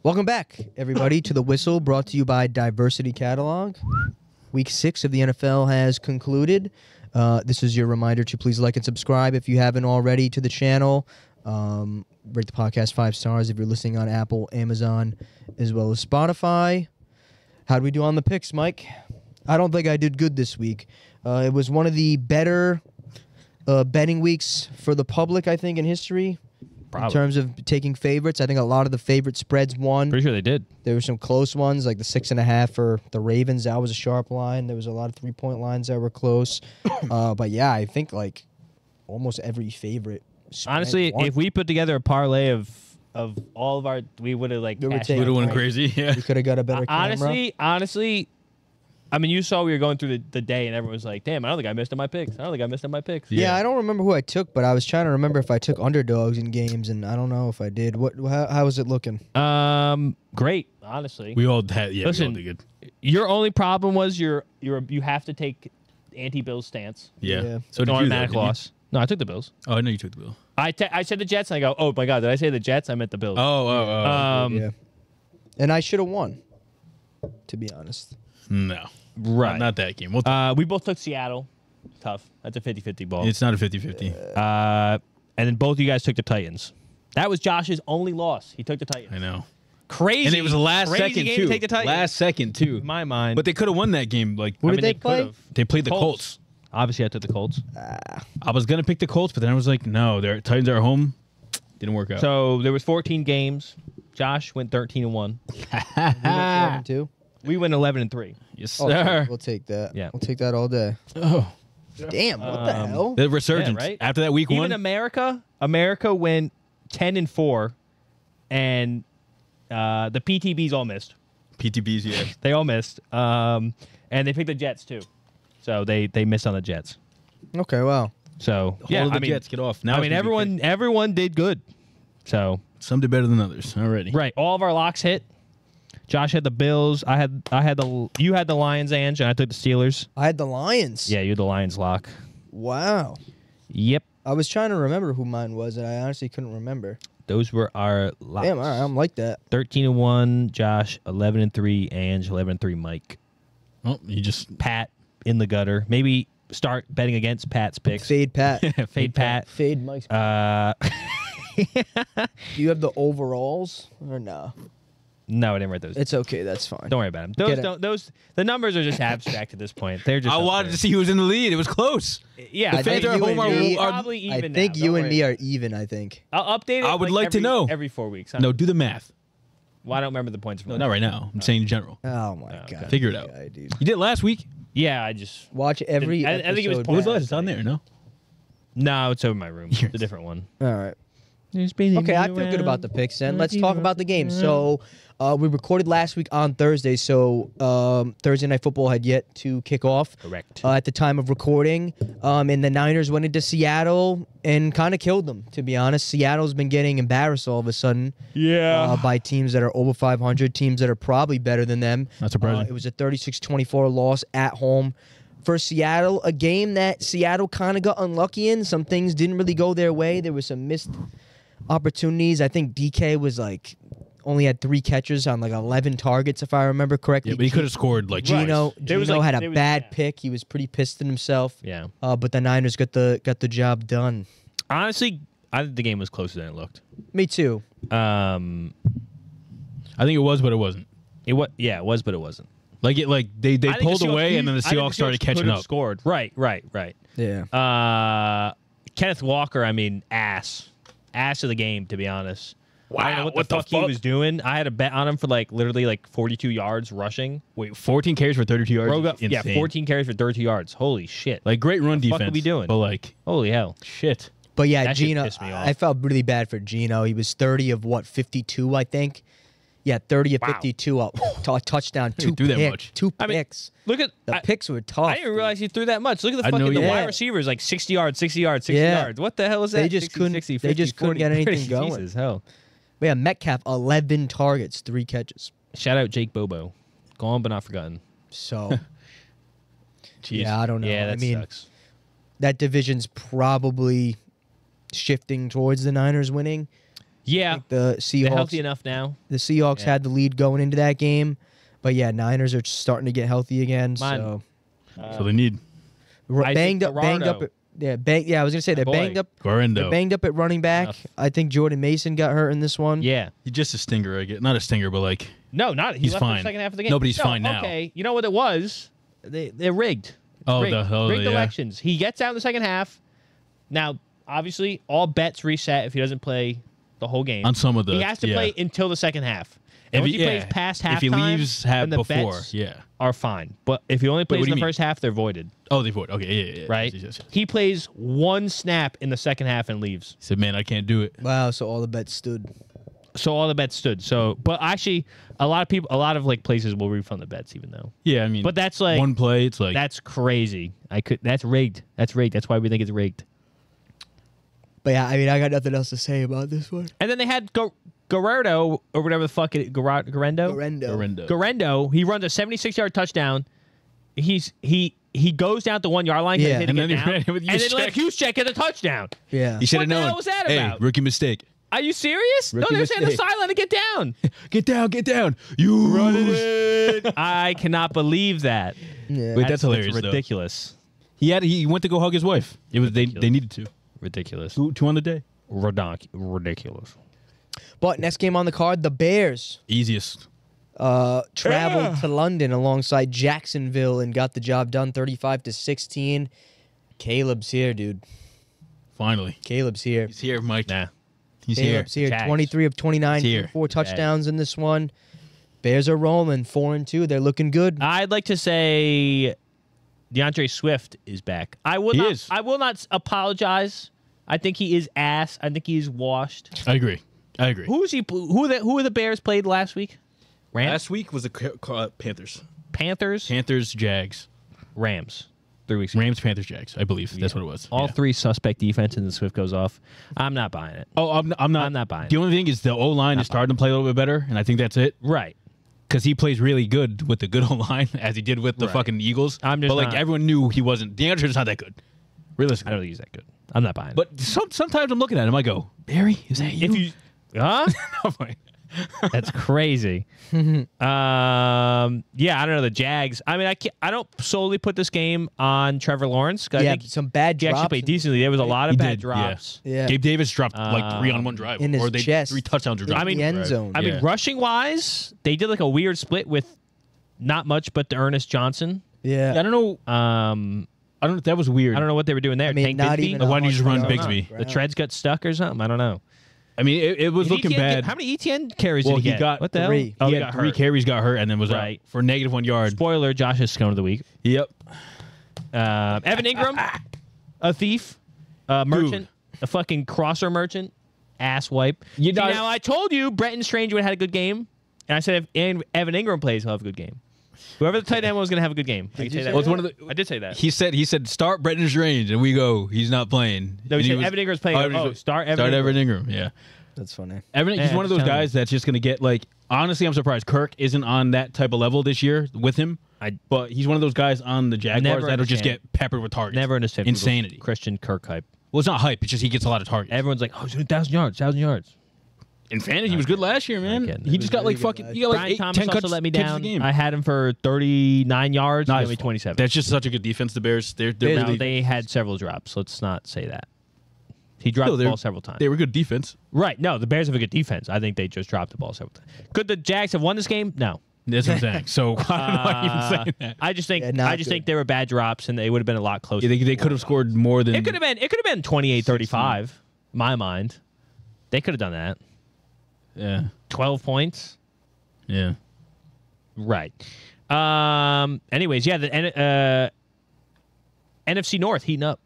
Welcome back, everybody, to The Whistle, brought to you by Diversity Catalog. Week 6 of the NFL has concluded. This is your reminder to please like and subscribe if you haven't already to the channel. Rate the podcast 5 stars if you're listening on Apple, Amazon, as well as Spotify. How'd we do on the picks, Mike? I don't think I did good this week. It was one of the better betting weeks for the public, I think, in history. Probably. In terms of taking favorites, I think a lot of the favorite spreads won. Pretty sure they did. There were some close ones, like the 6.5 for the Ravens. That was a sharp line. There was a lot of 3-point lines that were close. But yeah, I think like almost every favorite spread honestly won. If we put together a parlay of all of our, we would have like We were cashed taking- out. We would have went crazy. Yeah. We could have got a better camera. Honestly, I mean, you saw we were going through the day, and everyone was like, "Damn, I don't think I missed on my picks. Yeah, I don't remember who I took, but I was trying to remember if I took underdogs in games, and I don't know if I did. How was it looking? Great, honestly. We all had. Yeah, Listen, we all did good. Your only problem was you have to take anti-Bills stance. Yeah. Yeah. So did you, Automatic though, didn't loss. No, I took the Bills. you? Oh, I know you took the bill. I said the Jets, and I go, oh my god, did I say the Jets? I meant the Bills. Oh. Yeah, and I should have won, to be honest. No. Right. Not that game. We'll We both took Seattle. Tough. That's a 50-50 ball. it's not a 50-50. And then both of you guys took the Titans. That was Josh's only loss. He took the Titans. I know. Crazy. And it was the last Crazy second, game too. to take the Titans. Last second, too. In my mind. But they could have won that game. Like, Who I did mean, they play? could've. they played the Colts. Obviously, I took the Colts. I was going to pick the Colts, but then I was like, no, their Titans are home. Didn't work out. So there was 14 games. Josh went 13-1. Too. We went 11-3. Yes, Oh, sir. we'll take that. Yeah. We'll take that all day. Oh. Damn, what the hell? The resurgence. Yeah, right? After that week Even one. America went 10-4, and the PTBs all missed. PTBs, yeah. They all missed. And they picked the Jets too, so they missed on the Jets. Okay, wow. So Yeah, yeah, the Jets get off. Now I it's mean gonna be crazy. everyone did good. So Some did better than others already. right, all of our locks hit. Josh had the Bills. You had the Lions, Ange, and I took the Steelers. I had the Lions. Yeah, you had the Lions lock. Wow. Yep, I was trying to remember who mine was, and I honestly couldn't remember. those were our locks. Damn, all right, I'm like that. 13-1, Josh. 11-3, Ange. 11-3, Mike. Oh, you just. Pat in the gutter. Maybe start betting against Pat's picks. Fade Pat. Fade Pat. Fade Mike's. Do you have the overalls or no? No, I didn't write those. It's okay. That's fine. Don't worry about them. Get it. The numbers are just abstract at this point. They're just. I wanted to see who was in the lead. It was close. Yeah, The fans are home are probably even. I think now. you Don't and me worry. are even. I think. I'll update it. I would like to know. every 4 weeks. Huh? No, do the math. Well, I don't remember the points from. No, last not right now. I'm saying in general. Oh my Okay. god. Figure it out. Guy, dude. You did it last week. Yeah, I just. Watch every. I think it was episode What was back. last? It's on there, no? No, it's over my room. It's a different one. All right. Okay, I feel good about the picks then. Let's talk about the game. So, we recorded last week on Thursday, so Thursday Night Football had yet to kick off. Correct. At the time of recording. And the Niners went into Seattle and kind of killed them, to be honest. Seattle's been getting embarrassed all of a sudden. Yeah. By teams that are over 500, teams that are probably better than them. Not surprising. It was a 36-24 loss at home for Seattle, a game that Seattle kind of got unlucky in. Some things didn't really go their way. There were some missed opportunities. I think DK was only had 3 catches on 11 targets, if I remember correctly. Yeah, but he could have scored like Gino There was, had a there was- bad yeah. pick. He was pretty pissed at himself. Yeah. But the Niners got the job done. Honestly, I think the game was closer than it looked. Me too. I think it was, but it wasn't. It was, but it wasn't. They I think pulled the Seahawks- away, and then the I think Seahawks started catching could have up. Scored. Right. Yeah. Kenneth Walker, I mean, ass of the game, to be honest. I don't know Wow, what the fuck he was doing. I had a bet on him for literally 42 yards rushing. Wait, 14 carries for 32 yards. Broke up, is yeah, insane. 14 carries for 30 yards. Holy shit. Great run defense. fuck are we doing? But Holy hell. shit. But yeah, That shit Gino, pissed me off. I felt really bad for Gino. He was 30 of 52, I think. Yeah, 30 of Wow. 52 up. Touchdown, He threw that much. Two I mean, picks. Look at The picks were tough. I didn't realize he threw that much. Look at the I know fucking he wide did. receivers, 60 yards, 60 yards, 60 Yeah. yards. What the hell is that? They just 60, couldn't- 60, they 50, just couldn't 40, get anything 30. going. Jesus, hell. But yeah, Metcalf, 11 targets, 3 catches. Shout out Jake Bobo. Gone but not forgotten. So, Jeez. yeah, I don't know. Yeah, that I mean, sucks. that division's probably shifting towards the Niners winning. Yeah, The they're healthy Seahawks, enough now. the Seahawks had the lead going into that game, but yeah, Niners are starting to get healthy again. Mine- So they need Banged up. Gerardo. I was gonna say they're boy. banged up. They're Guarendo. banged up at running back. Enough. I think Jordan Mason got hurt in this one. Yeah. He's just a stinger, I get. Not a stinger, but like No, not he He's left in fine. the second half of the game. No, but he's No, fine now. Okay, you know what it was? They're rigged. Oh, rigged. Rigged yeah. elections. He gets out in the second half. Now, obviously, all bets reset if he doesn't play the whole game. on some of the he has to play until the second half. If Once he he plays past halftime, if he leaves then the before, bets yeah. are fine. But if he only plays what do in you the mean? first half, they're voided. Oh, they vote. Okay, yeah. Right? Yes. He plays one snap in the second half and leaves. He said, "Man, I can't do it." Wow. So all the bets stood. So all the bets stood. So, but actually, a lot of like places will refund the bets, even though. Yeah, I mean, But that's like one play. It's like that's crazy. That's rigged. That's rigged. That's why we think it's rigged. But yeah, I mean, I got nothing else to say about this one. And then they had Guerrero or whatever the fuck it Guarendo. Horrendo. Guarendo. He runs a 76-yard touchdown. He goes down to 1 yard line. Yeah. And And then he down, ran it with and then Juszczyk. let Juszczyk get a touchdown. Yeah. you should What have the known. hell was that Hey, about? rookie mistake. Are you serious? Rookie No, they're saying the mistake. sideline to get down. Get down. You run it. I cannot believe that. Yeah. Wait, that's hilarious. It's though. ridiculous. He went to go hug his wife. It was they needed to. Ridiculous. Two on the day. Ridiculous. But next game on the card, the Bears Easiest. traveled to London alongside Jacksonville and got the job done, 35-16. Caleb's here, dude. Finally. Caleb's here. He's here, Mike. Nah. He's here. Caleb's here. Jags. 23 of 29, He's here. 4 touchdowns in this one. Bears are rolling 4-2. They're looking good. I'd like to say DeAndre Swift is back. I will He not. is. I will not apologize. I think he is ass. I think he is washed. I agree. Who are the Bears played last week? Rams, Last week was the Panthers. Panthers, Jags. Rams. 3 weeks ago. Rams, Panthers, Jags. I believe that's what it was. All Yeah. three suspect defense, and then Swift goes off. I'm not buying it. Oh, I'm not. I'm not buying The it. only thing is the O line is starting to play a little bit better, and I think that's it. Right. Because he plays really good with the good O line, as he did with the Right. fucking Eagles. I'm just but like not- everyone knew he wasn't. DeAndre's not that good, I realistically. don't think he's that good. I'm not buying it. But sometimes I'm looking at him, I go, Barry, is that you? if you, huh? I'm like, That's crazy. Yeah, I don't know the Jags. I mean, I don't solely put this game on Trevor Lawrence. I Yeah, think some bad he drops. actually played decently. There was a lot of He bad did, drops. Yeah. Gabe Davis dropped like 3 on one drive, In his or they chest. 3 touchdowns. In the end zone. I mean, rushing wise, they did like a weird split with not much but the Ernest Johnson. Yeah. I don't know. I don't. That was weird. I don't know what they were doing there. I mean, Tank not Bigsby? even. Like, why a didn't you just run hard Bigsby? run. The treads got stuck or something. I don't know. I mean, it was Did looking ETN bad. How many ETN carries Well, did he he get? got What the 3. hell? Oh, he he had got 3 hurt. carries, got hurt, and then was Right. out for negative -1 yard. Spoiler: Josh's scone of the week. Yep. Evan Ingram, a thief, a merchant, a fucking crosser merchant, ass wipe. You See, know- now I told you Brenton Strange would have had a good game, and I said if Evan Ingram plays, he'll have a good game. Whoever the tight end was going to have a good game. I can you say say that. Well, it's one of the. I did say that. He said start Brenton's range, and we go. He's not playing. No, And he said was- Evan Ingram's playing. Oh, Start Evan Start Ingram. Evan Ingram. Yeah. That's funny. He's Yeah, one of those just telling guys that's just going to get like. Honestly, I'm surprised Kirk isn't on that type of level this year with him. But he's one of those guys on the Jaguars Never that'll just understand. get peppered with targets. Never understood Insanity. Christian Kirk hype. Well, it's not hype. It's just he gets a lot of targets. Everyone's like, oh, he's doing 1,000 yards, 1,000 yards. In fantasy, he was good last year, man. getting it. He just got like He was fucking. very He got like Brian 8, Thomas 10 also cuts, let me catches a down. game. I had him for 39 yards, Not only his fault. 27. That's just such a good defense. The Bears, they're No, really. they had several drops. Let's not say that. He dropped the ball several times. They were good defense. Right. No, the Bears have a good defense. I think they just dropped the ball several times. Could the Jags have won this game? No. That's what I'm saying. So I don't know why you're even saying that. I just think Yeah, not I just good. think they were bad drops and they would have been a lot closer. Yeah, they could have scored more than. It could have been 28-35, in my mind. They could have done that. Yeah. 12 points. Yeah. Right. Anyways, yeah, the NFC North heating up.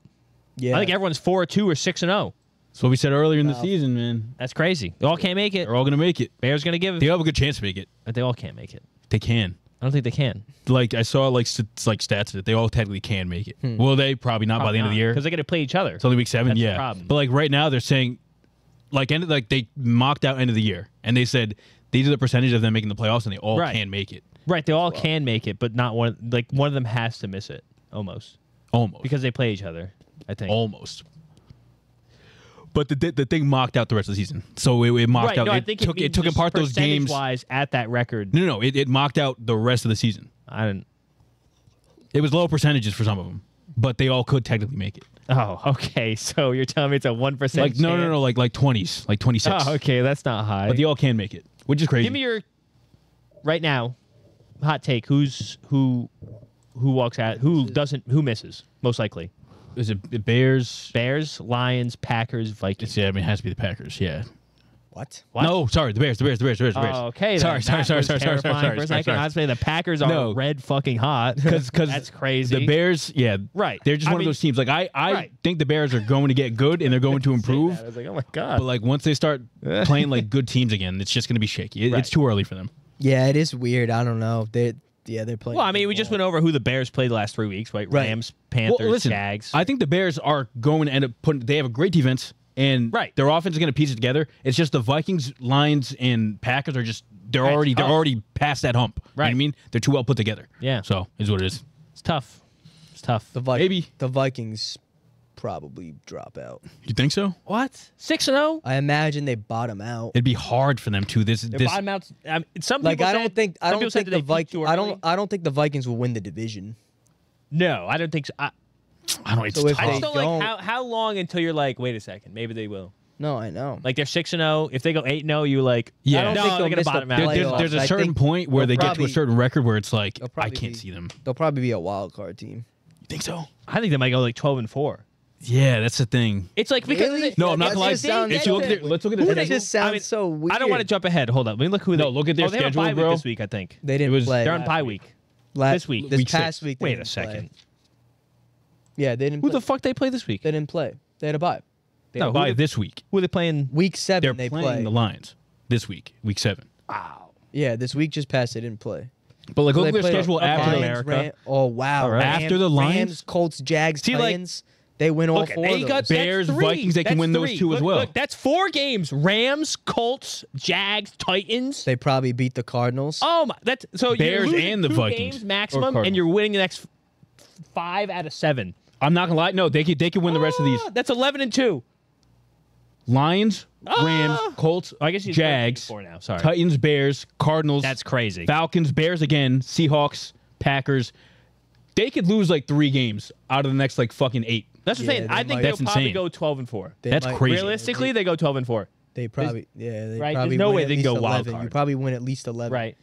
Yeah. I think everyone's 4-2 or 6-0. That's what we said earlier in the season, man. That's crazy. They all can't make it. They're all gonna make it. Bears going to give They it. have a good chance to make it. But they all can't make it. They can. I don't think they can. Like I saw like stats that they all technically can make it. Will they? Probably not by the end of the year. Because they're going to play each other. It's only week 7. That's the Yeah. problem. But like right now, they're saying like they mocked out end of the year, and they said these are the percentage of them making the playoffs, and they all Right. can make it. Right, they all can make it, but not one. Like one of them has to miss it almost Almost. because they play each other. I think. Almost. But the thing mocked out the rest of the season. So it mocked out. No, I it think took apart those games. Wise at that record. No. It mocked out the rest of the season. I didn't. It was low percentages for some of them, but they all could technically make it. Oh, okay. So you're telling me it's a 1%? Like no, like 20s, like 26. Oh, okay. That's not high. But they all can make it, which is crazy. Give me your right now hot take. Who walks out? Who misses most likely? Is it Bears? Bears, Lions, Packers, Vikings. Yeah, I mean it has to be the Packers. Yeah. What? No, sorry, the Bears. Oh, okay. Sorry. For a second, I'd say the Packers are red fucking hot. Because that's crazy. The Bears, right. They're just one of those teams. Like I think the Bears are going to get good and they're going to improve. I was like, oh my god. But like once they start playing like good teams again, it's just going to be shaky. It's too early for them. Yeah, it is weird. I don't know. They're playing. Well, I mean, we just went over who the Bears played the last 3 weeks, right? Rams, Panthers, Jags. I think the Bears are going to end up putting. They have a great defense, and their offense is going to piece it together. It's just the Vikings, Lions, and Packers are just they're already past that hump. Right. You know what I mean? They're too well put together. Yeah. So is what it is. It's tough. The Vikings probably drop out. You think so? What? 6-0? I imagine they bottom out. It'd be hard for them to this. Bottom out. Some people I don't think the Vikings. I don't think the Vikings will win the division. No, I don't think so. I don't. It's So if tough. I just don't don't- like how long until you're like, wait a second, maybe they will. No, I know. Like they're 6-0. If they go 8-0, you like, Yeah. I don't no, think they're they'll gonna miss the bottom out. playoffs. There's a I certain think point where they they'll get to a probably- certain record where it's like they'll I probably can't be- see them. They'll probably be a wild card team. You think so? I think they might go like 12-4. Yeah, that's the thing. It's like because Really? No, I'm not That gonna lie. just sounds If you look at stupid. let's look at Who the they- It just sounds I mean, so weird. I don't want to jump ahead. Hold up. Let me look who. No, look at their they have a schedule, bye bro. week this week, I think. They didn't was- play. They're on bye week. This week. This Week past 6. week. They Wait didn't a second. play. Yeah, they didn't. Who play. the fuck they play this week? They didn't play. They had a bye. They No, have who bye they- this week. Who are they playing? Week 7 They're they playing play. the Lions this week, week 7. Wow. Yeah, this week just passed. They didn't play. But like So look at they their played schedule after Lions, the America. Oh wow! All right. After the Lions? Rams, Colts, Jags, See, like- Titans. They win all Look, 4 they of those. got Bears, that's 3. Vikings, they can That's win those 3. two as Look, well. Look, that's 4 games. Rams, Colts, Jags, Titans. They probably beat the Cardinals. Oh my! That's so Bears you're losing and the 2 Vikings. games Or maximum, Cardinals. and you're winning the next 5 out of 7. I'm not gonna lie. No, they could win the rest of these. That's 11-2. Lions, Rams, Colts, I guess he's Jags, 4 now. Sorry, Titans, Bears, Cardinals. that's crazy. Falcons, Bears again, Seahawks, Packers. They could lose like 3 games out of the next like fucking 8. That's the Yeah, thing. they I think might- they'll That's probably insane. go 12-4. They That's might- crazy. Realistically, they go 12-4. They probably They Right? probably There's no win way at they can least go wild 11. You card. probably win at least 11. Right.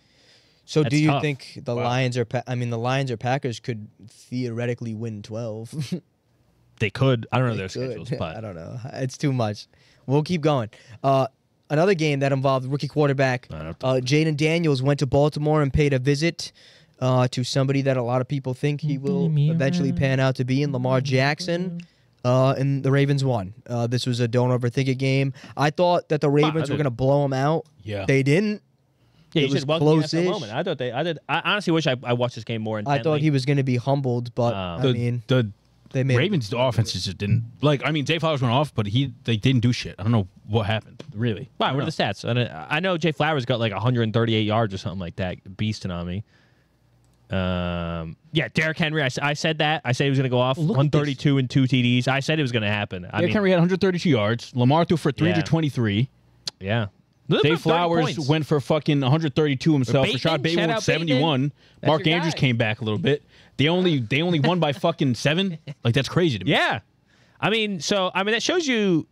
So That's do you tough. think the Wow. Lions or the Lions or Packers could theoretically win 12? They could. I don't know their They could. schedules, but I don't know. It's too much. We'll keep going. Another game that involved rookie quarterback Jaden Daniels went to Baltimore and paid a visit to somebody that a lot of people think he will eventually pan out to be in Lamar Jackson. And the Ravens won. This was a don't overthink it game. I thought that the Ravens were going to blow them out. Yeah. They didn't. yeah, it you was should welcome the NFL close-ish. moment. I thought I did. I honestly wish I watched this game more intently. I thought he was going to be humbled, but I mean, the they made Ravens' offenses just didn't like. I mean, Zay Flowers went off, but they didn't do shit. I don't know what happened. Really. Wow, what are the stats? I know Jay Flowers got like 138 yards or something like that, beasting on me. Yeah, Derrick Henry. I said that. I said he was going to go off 132 and 2 TDs. I said it was going to happen. Derrick Henry had 132 yards. Lamar threw for 323. Yeah. Zay Flowers went for fucking 132 himself. Bateman? Rashad Bateman Shout went out 71. That's Mark your Andrews guy. came back a little bit. They only won by fucking 7. Like that's crazy to me. Yeah. I mean, that shows you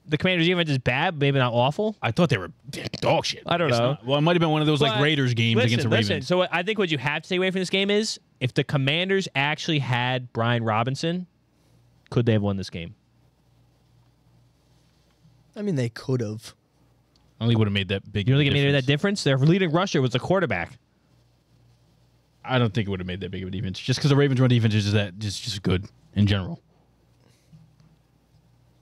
the Commanders' defense is bad, maybe not awful. I thought they were dog shit. I don't It's know. not. Well, it might have been one of those like But Raiders games against the Ravens. Listen, so I think what you have to take away from this game is if the Commanders actually had Brian Robinson, could they have won this game? I mean, they could have. I only would have made that big. You don't think it made difference. that difference? Their leading rusher was the quarterback. I don't think it would have made that big of a difference. Just because the Ravens' run defense is just good in general.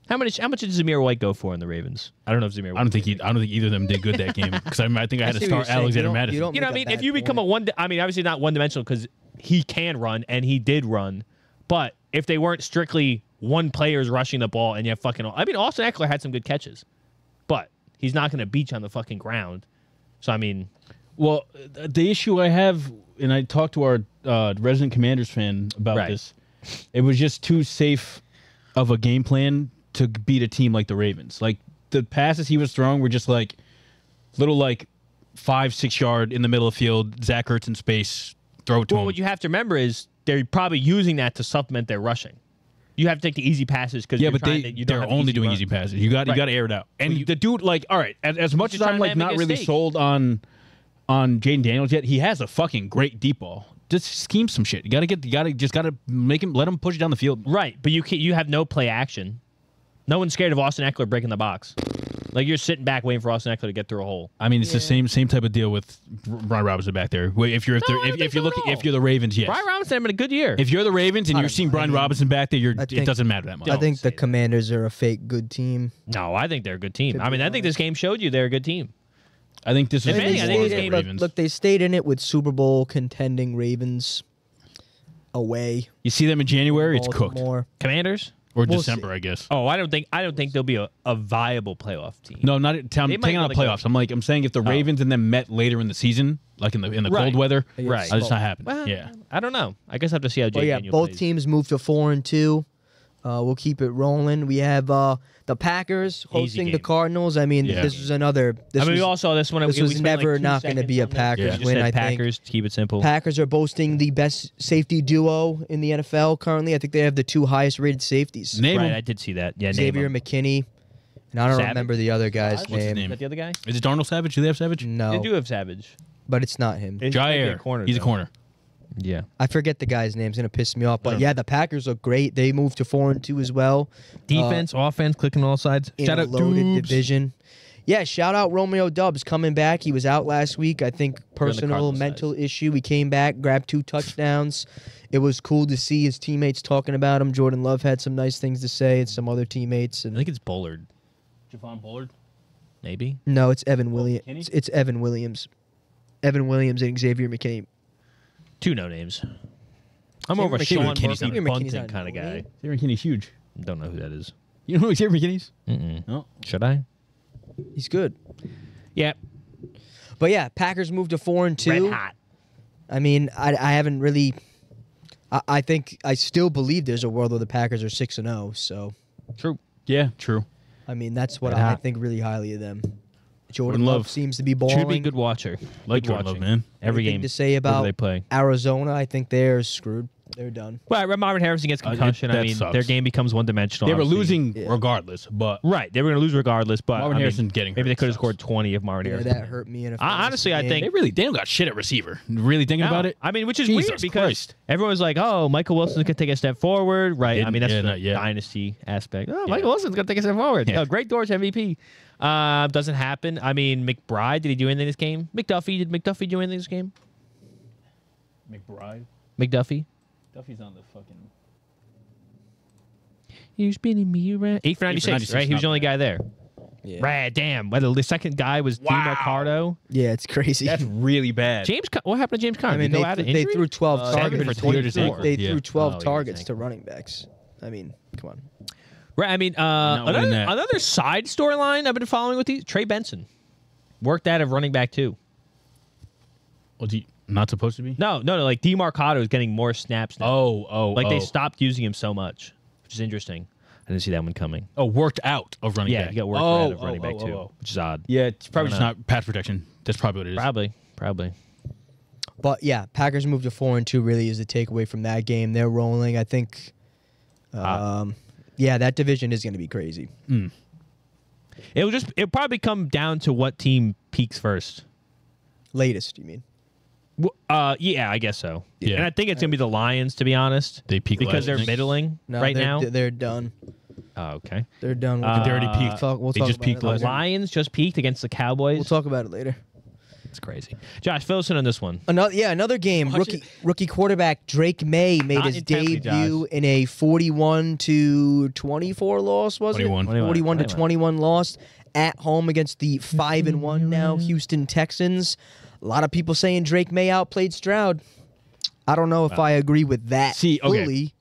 How much did Zamir White go for in the Ravens? I don't know if Zamir. I don't think either of them did good that game because I think I had to see what start you're saying. Alexander You Madison. don't You know what I make a mean? If bad you become point. obviously not one-dimensional because he can run and he did run, but if they weren't strictly one player's rushing the ball and you have fucking... I mean, Austin Eckler had some good catches, but he's not going to beat you on the fucking ground. So, I mean... Well, the issue I have, and I talked to our resident Commanders fan about Right. this, it was just too safe of a game plan to beat a team like the Ravens. Like the passes he was throwing were just like little 5-6 yard in the middle of the field. Zach Ertz in space, throw it to him. Well, what you have to remember is they're probably using that to supplement their rushing. You have to take the easy passes because they're only doing easy passes. You got to air it out. And the dude, all right, as much as I'm not really sold on Jaden Daniels yet, he has a fucking great deep ball. Just scheme some shit. You gotta make him, let him push it down the field. Right, but you have no play action. No one's scared of Austin Eckler breaking the box. Like you're sitting back waiting for Austin Eckler to get through a hole. I mean, it's the same type of deal with Brian Robinson back there. If you're the Ravens, yes. Brian Robinson having a good year. If you're the Ravens and you're seeing Brian Robinson back there, it doesn't matter that much. I think the Commanders are a fake good team. No, I think they're a good team. I mean, I think this game showed you they're a good team. I think this is Ravens. Look, they stayed in it with Super Bowl contending Ravens away. You see them in January, it's cooked. Commanders? Or December, I guess. Oh, I don't think they'll be a viable playoff team. No, not taking on the playoffs. I'm saying if the Ravens and them met later in the season, like in the cold weather, right? It's not happening. Well, yeah, I don't know. I guess I have to see how Jay Daniel both plays. teams moved to 4-2. We'll keep it rolling. We have the Packers hosting the Cardinals. I mean, this was another. We all saw this one. This was never not going to be a Packers win. I think Packers, to keep it simple. Packers are boasting the best safety duo in the NFL currently. I think they have the 2 highest rated safeties. I did see that. Yeah, Xavier McKinney. And I don't remember the other guy's name. What's his name? Is that the other guy? Is it Darnell Savage? Do they have Savage? No. They do have Savage. But it's not him. Jair. He's a corner. Yeah. I forget the guy's name. It's going to piss me off. But yeah, the Packers look great. They moved to 4-2 as well. Defense, offense, clicking on all sides. Shout out loaded division. Yeah, shout out Romeo Doubs coming back. He was out last week. I think personal mental issue. He came back, grabbed 2 touchdowns. It was cool to see his teammates talking about him. Jordan Love had some nice things to say, and some other teammates. And I think it's Bullard. Javon Bullard? Maybe. No, it's Evan Williams. It's Evan Williams. Evan Williams and Xavier McKinney. 2 no names. I'm over a Sean Murphy Bunting kind of guy. Xavier McKinney's huge. Don't know who that is. You know who Xavier McKinney is? No. Should I? He's good. Yeah. But yeah, Packers moved to 4-2. Red hot. I mean, I haven't really. I think I still believe there's a world where the Packers are 6-0. So. True. Yeah, true. I mean, that's what I think really highly of them. Jordan Love seems to be balling. Should be a good watcher. Like Jordan Love, man. Every game. To say about they play. Arizona, I think they're screwed. They're done. Well, Marvin Harrison gets concussion. Sucks. Their game becomes one-dimensional. They were losing regardless, but right, they were going to lose regardless. But Marvin Harrison getting hurt. Maybe they could have scored 20 if Marvin Harrison. That hurt me. Honestly, I think they don't got shit at receiver. Really thinking about it. I mean, which is weird because everyone's like, "Oh, Michael Wilson's going to take a step forward," right? I mean, that's the dynasty aspect. Oh, Michael Wilson's going to take a step forward. Yeah. Oh, Greg Dortch MVP. Doesn't happen. I mean, McBride, did he do anything in this game? McDuffie, did McDuffie do anything in this game? McBride? McDuffie? Duffy's on the fucking... You're spinning me around. 8 for 96, right? He was the only guy there. Yeah. Rad, damn. Whether the second guy was DeMarcado. Yeah, it's crazy. That's really bad. What happened to James Conner? I mean, they threw 12 targets. For 24. They threw 12 targets to running backs. I mean, come on. Right. I mean, another side storyline I've been following with these. Trey Benson worked out of running back too. Was he not supposed to be? No. Like DeMarcado is getting more snaps now. They stopped using him so much, which is interesting. I didn't see that one coming. Oh, worked out of running back. Yeah, he got worked out of running back too, which is odd. Yeah, it's probably just not pass protection. That's probably what it is. Probably. But yeah, Packers moved to 4-2. Really is the takeaway from that game. They're rolling. I think. Yeah, that division is going to be crazy. It'll probably come down to what team peaks first. Latest, you mean? Yeah, I guess so. Yeah. And I think it's going to be the Lions, to be honest. They peak because they're middling now. They're done. Oh, okay. They're done. They already peaked. We'll they talk just about peaked. it later. The Lions just peaked against the Cowboys. We'll talk about it later. It's crazy. Josh, fill us in on this one. Another game. Rookie quarterback Drake May made his debut in a 41-24 loss. Was 21. it 41-21 loss at home against the 5-1 now Houston Texans? A lot of people saying Drake May outplayed Stroud. I don't know if I agree with that fully.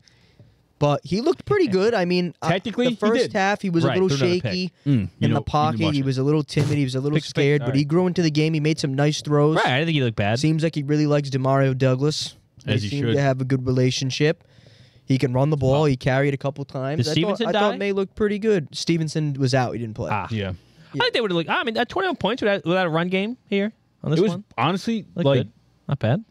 But he looked pretty good. I mean, technically, the first half he was a little shaky in the pocket. He was a little timid. He was a little scared. But he grew into the game. He made some nice throws. Right, I didn't think he looked bad. Seems like he really likes Demario Douglas. They seem to have a good relationship. He can run the ball. He carried a couple times. Did Stevenson I die? thought May looked pretty good. Stevenson was out. He didn't play. Yeah. I think they would have looked. I mean, at 21 points without a run game here on this It was one. honestly Looked like good. Not bad.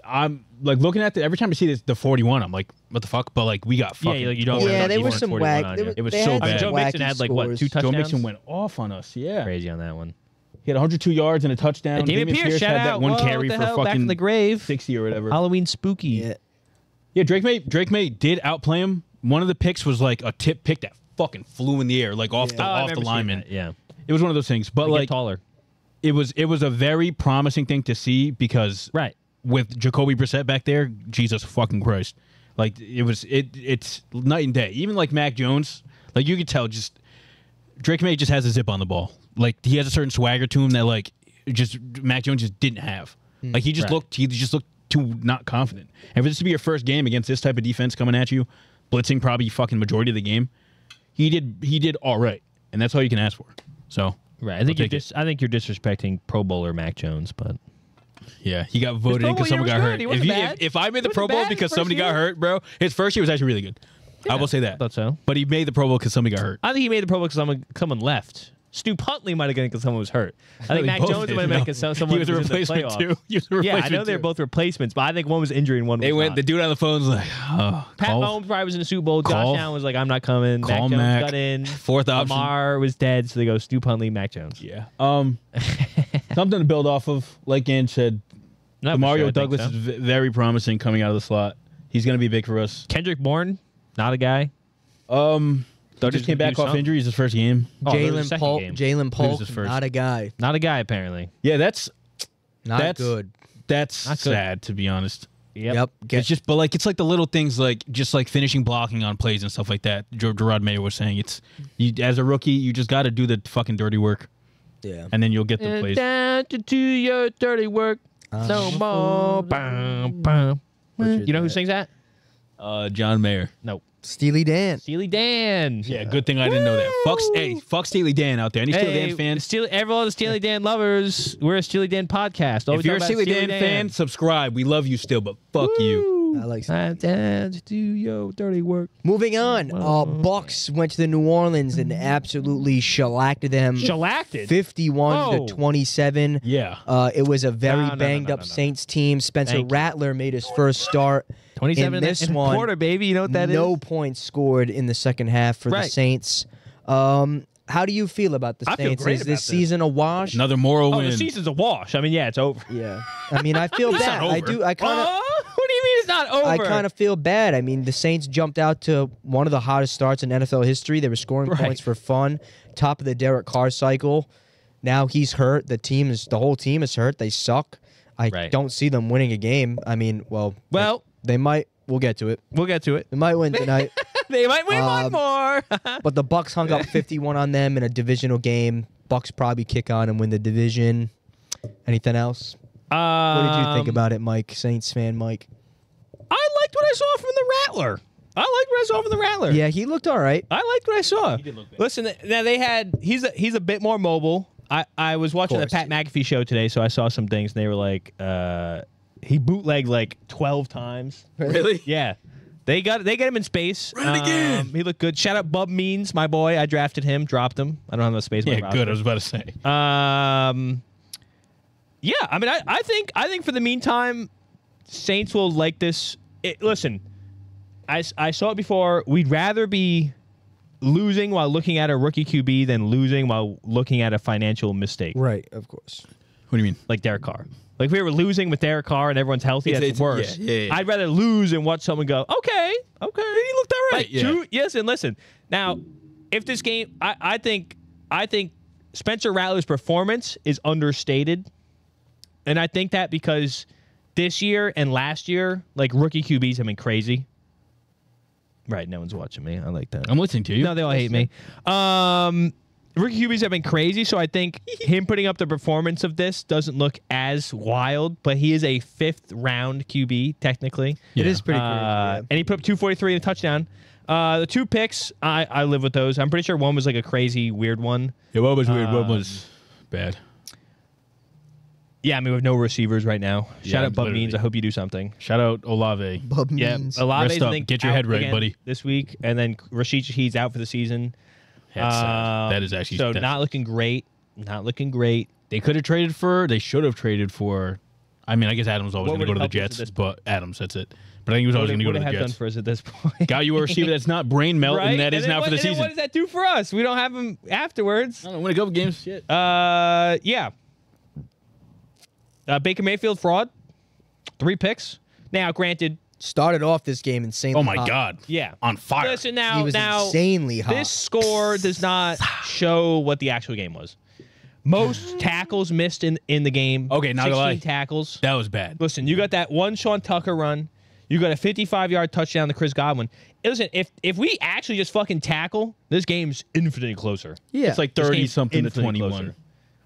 I'm like looking at every time I see the 41, I'm like, what the fuck? But like we got fucking. Yeah, like, you don't. Yeah, there there was some whack. It was they so had bad. some Joe Mixon wacky had like what, 2 scores. touchdowns? Joe Mixon went off on us. Yeah. Crazy on that one. He had 102 yards and a touchdown. Damian Pierce had shout that out. one Whoa, carry what for the hell? fucking Back from the grave. 60 or whatever. Halloween spooky. Yeah, Drake May did outplay him. One of the picks was like a tip pick that fucking flew in the air, like off the lineman. Yeah. It was one of those things. But They get like taller. it was a very promising thing to see because Right. with Jacoby Brissett back there, Jesus fucking Christ. Like it's night and day. Even like Mac Jones, like you could tell just Drake May just has a zip on the ball. Like he has a certain swagger to him that like just Mac Jones just didn't have. Like he just looked too not confident. And for this to be your first game against this type of defense coming at you, blitzing probably fucking majority of the game, he did all right. And that's all you can ask for. So Right. I think you're disrespecting Pro Bowler Mac Jones, but yeah, he got voted in Pro because Bowl someone year got was hurt. good. He wasn't bad. If I made the He Pro wasn't Bowl bad because his somebody first got year. hurt, bro, his first year was actually really good. I will say that. thought so. But he made the Pro Bowl because somebody got hurt. I think he made the Pro Bowl because someone left. Stu Huntley might have gotten it because someone was hurt. I think They Mac both Jones did. might have No. been because someone He was a in the replacement playoffs. too. He was a Yeah, I replacement know they're too. both replacements, but I think one was injured and one They was went. not. The dude on the phone was like, "Oh, Pat Mahomes probably was in the Super Bowl. Call- Josh Allen was like, I'm not coming. Mac call Jones Mac. got in. Fourth option." Lamar was dead, so they go Stu Huntley, Mac Jones. Yeah. Something to build off of. Like Gant said, No, for Mario sure, I think Douglas so. is very promising coming out of the slot. He's going to be big for us. Kendrick Bourne, not a guy. He just came back off injury. His first game. Oh, there was a second game. Jalen Polk, his first. not a guy. Not a guy, apparently. Yeah, that's Good. That's Not good. sad to be honest. Yep. It's just, but like, it's like the little things, like just like finishing blocking on plays and stuff like that. Gerard Mayer was saying, it's you as a rookie, you just got to do the fucking dirty work, Yeah. and then you'll get the plays. Down to do your dirty work. No more. Bum, bum. You know who sings that? John Mayer. No. Steely Dan. Steely Dan. Yeah, good thing I didn't know that. Fuck Steely Dan out there. Any Steely Dan fans? Everyone, the Steely Dan lovers, we're a Steely Dan podcast. All If we you're a talk about Steely Dan fan, subscribe. We love you still, but fuck you. I like Down to do your dirty work. Moving on, Bucks went to the New Orleans and absolutely shellacked them. Shellacked? 51 to 27. Yeah. It was a very No, banged up no. Saints team. Spencer Thank you. Rattler made his first start. 27 in this and a one. quarter, baby. You know what that is? No points scored in the second half for the Right. Saints. How do you feel about the I feel Saints? great Is about this this. season a wash? Another moral Oh, win. the season's a wash. I mean, yeah, it's over. Yeah. I mean, I feel It's bad. not I over. do. I kind of. What do you mean it's not over? I kind of feel bad. I mean, the Saints jumped out to one of the hottest starts in NFL history. They were scoring Right. points for fun. Top of the Derek Carr cycle. Now he's hurt. The whole team is hurt. They suck. I Right. don't see them winning a game. I mean, Well- they might. We'll get to it. We'll get to it. They might win tonight. They might win one more. But the Bucks hung up 51 on them in a divisional game. Bucks probably kick on and win the division. Anything else? What did you think about it, Mike? Saints fan, Mike. I liked what I saw from the Rattler. I liked what I saw from the Rattler. Yeah, he looked all right. I liked what I saw. did look bad. Listen, now they had he's a bit more mobile. I was watching the course. Pat McAfee show today, so I saw some things, and they were like, he bootlegged like 12 times. Really? Yeah. They got him in space. Run it again. He looked good. Shout out Bub Means, my boy. I drafted him, dropped him. I don't have no space. in my Yeah, good. I roster. was about to say. Yeah, I mean, I think for the meantime, Saints will like this. Listen, I saw it before. We'd rather be losing while looking at a rookie QB than losing while looking at a financial mistake, Right, of course. What do you mean? like Derek Carr. Like if we were losing with Derek Carr and everyone's healthy, It's- that's worse. yeah. I'd rather lose and watch someone go, okay. He looked all right. Like, Yes, and listen. Now, if this game, I think Spencer Rattler's performance is understated. And I think that because this year and last year, like rookie QBs have been crazy. Right, no one's watching me. I like that. I'm listening to you. No, they all hate me. Rookie QBs have been crazy, so I think him putting up the performance of this doesn't look as wild, but he is a 5th round QB, technically. It is pretty crazy. Yeah. And he put up 243 and a touchdown. The 2 picks, I live with those. I'm pretty sure one was like a crazy, weird one. Yeah, what was weird? What was bad? Yeah, I mean, with no receivers right now. Shout out Bub literally. Means. I hope you do something. Shout out Olave. Bub Yeah, means. Olave's, Rest I up. think, Get your out head right, again buddy. this week, and then Rashid Shaheed's out for the season. That's sad. That is actually so that's- not looking great. Not looking great. They could have traded for. They should have traded for. I mean, I guess Adams was always What going to go would to the help us at Jets, this point? but Adams, that's it. But I think he was always going to go to the have done Jets. for us at this point. Got you a receiver that's not brain melt, Right? and that is then now for the and then season. what does that do for us? We don't have him afterwards. I don't know, win a couple games. Shit. Yeah. Baker Mayfield fraud. 3 picks. Now, granted, Started off this game insanely Oh my hot. God. yeah. On fire. Listen He now, was now insanely hot. this score does not show what the actual game was. Most tackles missed in the game. Okay, not gonna 16 lie. tackles. That was bad. Listen, you got that one Sean Tucker run. You got a 55-yard touchdown to Chris Godwin. Listen, if we actually just fucking tackle, this game's infinitely closer. Yeah. It's like This 30 game's something to infinitely 21 closer.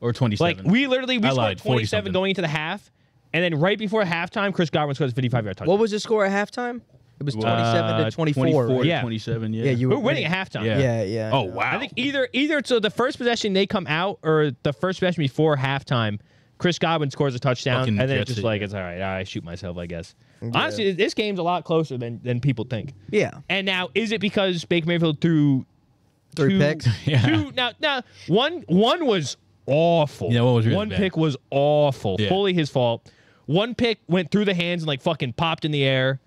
or 27. Like we I scored lied, 27 40-something. going into the half, and then right before halftime, Chris Godwin scores a 55-yard touchdown. What was the score at halftime? It was 27 to 24. 24 right? to Yeah. 27. Yeah. Yeah, you We're were winning at halftime. Yeah. Yeah, yeah. Oh wow. I think either so the first possession they come out or the first possession before halftime, Chris Godwin scores a touchdown, Fucking and then Jets it's just it. like it's all right. I shoot myself, I guess. Honestly, this game's a lot closer than people think. Yeah. And now, is it because Baker Mayfield threw 3 picks? Yeah. two? Now one was awful. Yeah, one was really one bad. pick was awful, Yeah. fully his fault. One pick went through the hands and like fucking popped in the air.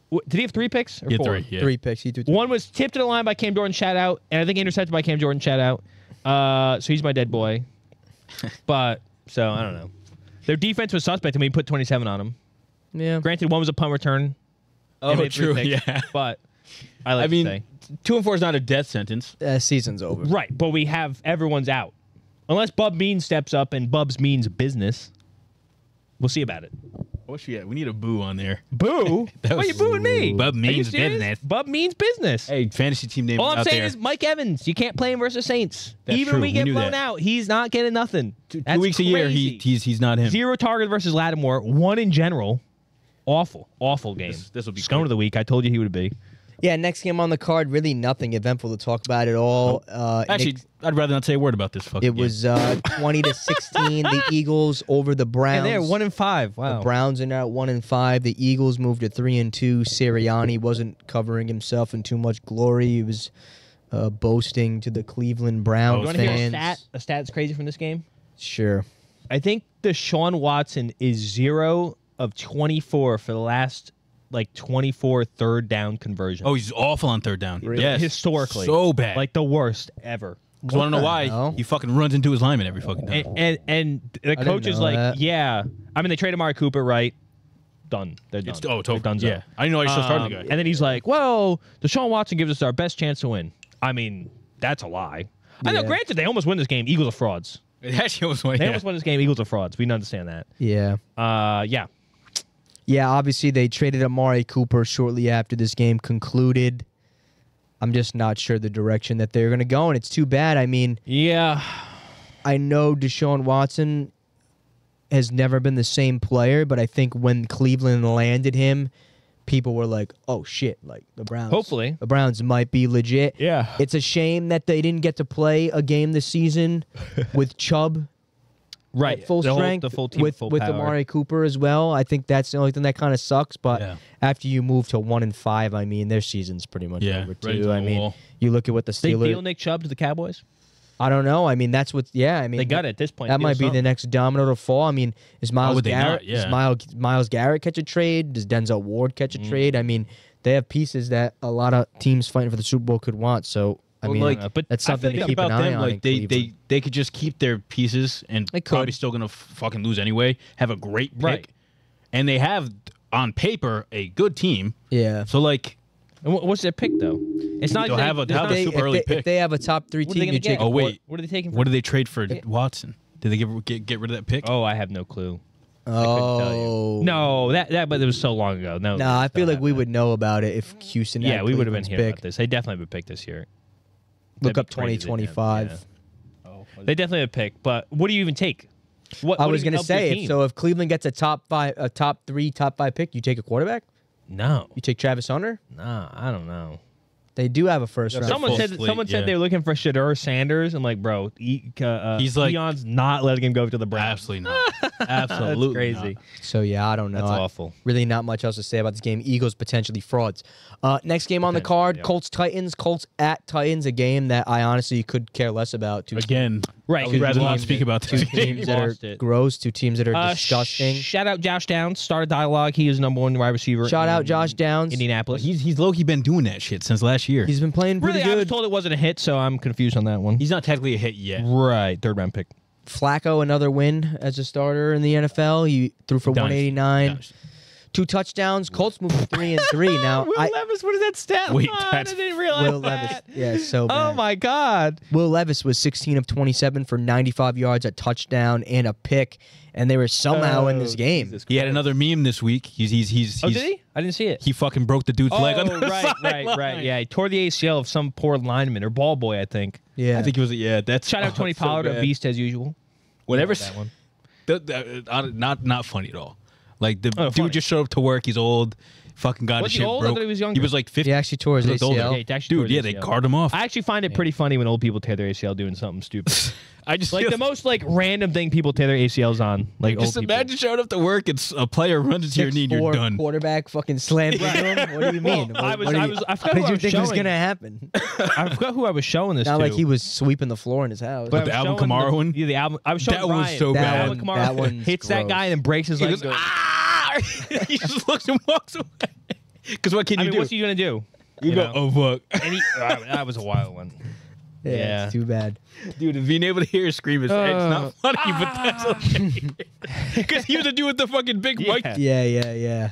Did he have 3 picks? Or Yeah, 4? 3. Yeah. 3 picks. He threw 3. One was tipped to the line by Cam Jordan, shout out, and I think intercepted by Cam Jordan, shout out. So he's my dead boy. But so I don't know. Their defense was suspect, and we put 27 on them. Yeah. Granted, one was a punt return. They Oh, made 3 true. picks, Yeah. But I like I mean, to say 2 and 4 is not a death sentence. Season's over. right, but we have everyone's out unless Bub Means steps up and Bubs means business. We'll see about it. What's she at? We need a boo on there. Boo? That Why are you was- booing me? Bub Are you means serious? business. Bub means business. Hey, fantasy team name All I'm out saying there. is Mike Evans. You can't play him versus Saints. That's Even true. when we We get knew blown that. out, he's not getting nothing. Two That's weeks a year, crazy. he's not him. 0 target versus Lattimore. 1 in general. Awful game. This will be Scone quick. of the week. I told you he would be. Yeah, next game on the card, really nothing eventful to talk about at all. Actually, I'd rather not say a word about this fucking it was 20 to 16. The Eagles over the Browns. And they're 1 in 5. Wow. The Browns are now at 1 and 5. The Eagles moved to 3 and 2. Sirianni wasn't covering himself in too much glory. He was boasting to the Cleveland Browns You want to hear fans. a stat that's crazy from this game? Sure. I think Deshaun Watson is 0 of 24 for the last 24 third down conversion. Oh, he's awful on third down. Really? Yes. Historically. So bad. Like the worst ever. I want to know why hell? he fucking runs into his lineman every fucking time. And the didn't coach is know like, that. yeah. I mean, they traded Amari Cooper, right? Done. They're done. Totally. They're donezo. Yeah. I didn't know he still started the guy. And then he's like, well, Deshaun Watson gives us our best chance to win. I mean, that's a lie. I know, Yeah. granted, they almost win this game. Eagles are frauds. It actually was one. They Yeah. almost won this game. Eagles are frauds. We can understand that. Yeah. Yeah. Yeah, obviously they traded Amari Cooper shortly after this game concluded. I'm just not sure the direction that they're going to go, and it's too bad. I mean, Yeah. I know Deshaun Watson has never been the same player, but I think when Cleveland landed him, people were like, oh, shit, like the Browns. Hopefully. The Browns might be legit. Yeah. It's a shame that they didn't get to play a game this season with Chubb Right. at full strength, The full team, with full with power. Amari Cooper as well. I think that's the only thing that kind of sucks. But Yeah. after you move to 1 and 5, I mean, their season's pretty much Yeah, over right into too. I the mean, wall. you look at what the They Steelers. deal Nick Chubb to the Cowboys? I don't know. I mean, that's what. Yeah, I mean, They got it at this point. That Deal might be the something. next domino to fall. I mean, is Miles would they Garrett? not? Yeah. Does Miles Garrett catch a trade? Does Denzel Ward catch a trade? I mean, they have pieces that a lot of teams fighting for the Super Bowl could want. So I Well, mean, like, but that's I something feel to like keep an about eye them, on. like in Cleveland. they could just keep their pieces and They could. probably still gonna fucking lose anyway. Have a great pick, Right. and they have on paper a good team. Yeah. So like, And what's their pick, though? It's not They'll like have a- there's they'll not- have a super early if pick. they have a top 3 What are they team, gonna you take. get? Oh, wait. What are they taking? what did they trade for Watson? Did they get rid of that pick? Oh, I have no clue. Oh No, but it was so long ago. No. No, I it's feel not like we happening. would know about it if Houston. Yeah, had we would have been Cleveland's here pick. about this. They definitely have a pick this year. Look That'd up be crazy to have, 2025. yeah. They definitely have a pick, but what do you even take? What? I what was even gonna helps your say team? if Cleveland gets a top 3, top 5 pick, you take a quarterback. No, You take Travis Hunter. nah, I don't know. They do have a first round. Someone said they were looking for Shedeur Sanders. I'm like, bro, he's like, Dion's not letting him go to the Browns. Absolutely not. Absolutely crazy. not. So yeah, I don't know. That's awful. Really, not much else to say about this game. Eagles potentially frauds. Next game on the card: Colts Titans. Colts at Titans. A game that I honestly could care less about. Again, right? I would rather not speak about this. Two teams that are gross. Two teams that are disgusting. Shout out Josh Downs. Started dialogue. He is number 1 wide receiver. Shout out Josh Downs. Indianapolis. He's low-key been doing that shit since last year. He's been playing pretty good. I was told it wasn't a hit, so I'm confused on that one. He's not technically a hit yet. Right, 3rd round pick. Flacco, another win as a starter in the NFL. He threw for 189. 2 touchdowns. Colts moved to 3-3 now. Will Levis, what is that stat? Wait, I didn't realize Will that. Levis. Yeah, so bad. Oh my God. Will Levis was 16 of 27 for 95 yards, a touchdown, and a pick, and they were somehow in this game. He had another meme this week. He's did he? I didn't see it. He fucking broke the dude's leg on the sideline. Right. Yeah, he tore the ACL of some poor lineman or ball boy, I think. Yeah, I think it was. Yeah, that's shout out Tony Pollard, a beast as usual. Whatever. That one. Not funny at all. Like the dude funny. just showed up to work. He's old. Fucking got his shit old? I broke. thought he was younger. He was like 50. He actually tore his ACL. Dude, they card him off. I actually find it pretty funny when old people tear their ACL doing something stupid. I just like the most like random thing people tear their ACLs on. Like just old imagine people. showing up to work and a player runs into your knee and you're done. Quarterback fucking slammed into him. What do you mean? I What forgot did you think was gonna happen? I forgot who I was showing this Not to. like he was sweeping the floor in his house. But the Alvin Kamara one? Yeah, the album. I was showing That Ryan. was so bad. Alvin Kamara That one's hits that gross. guy and then breaks his leg. He goes, ah! He just looks and walks away. Because what can you do? What's he gonna do? You go, oh fuck. And that was a wild one. Yeah, it's too bad. Dude, being able to hear him scream is it's not funny, but that's okay. Because he was a dude with the fucking big mic. Yeah.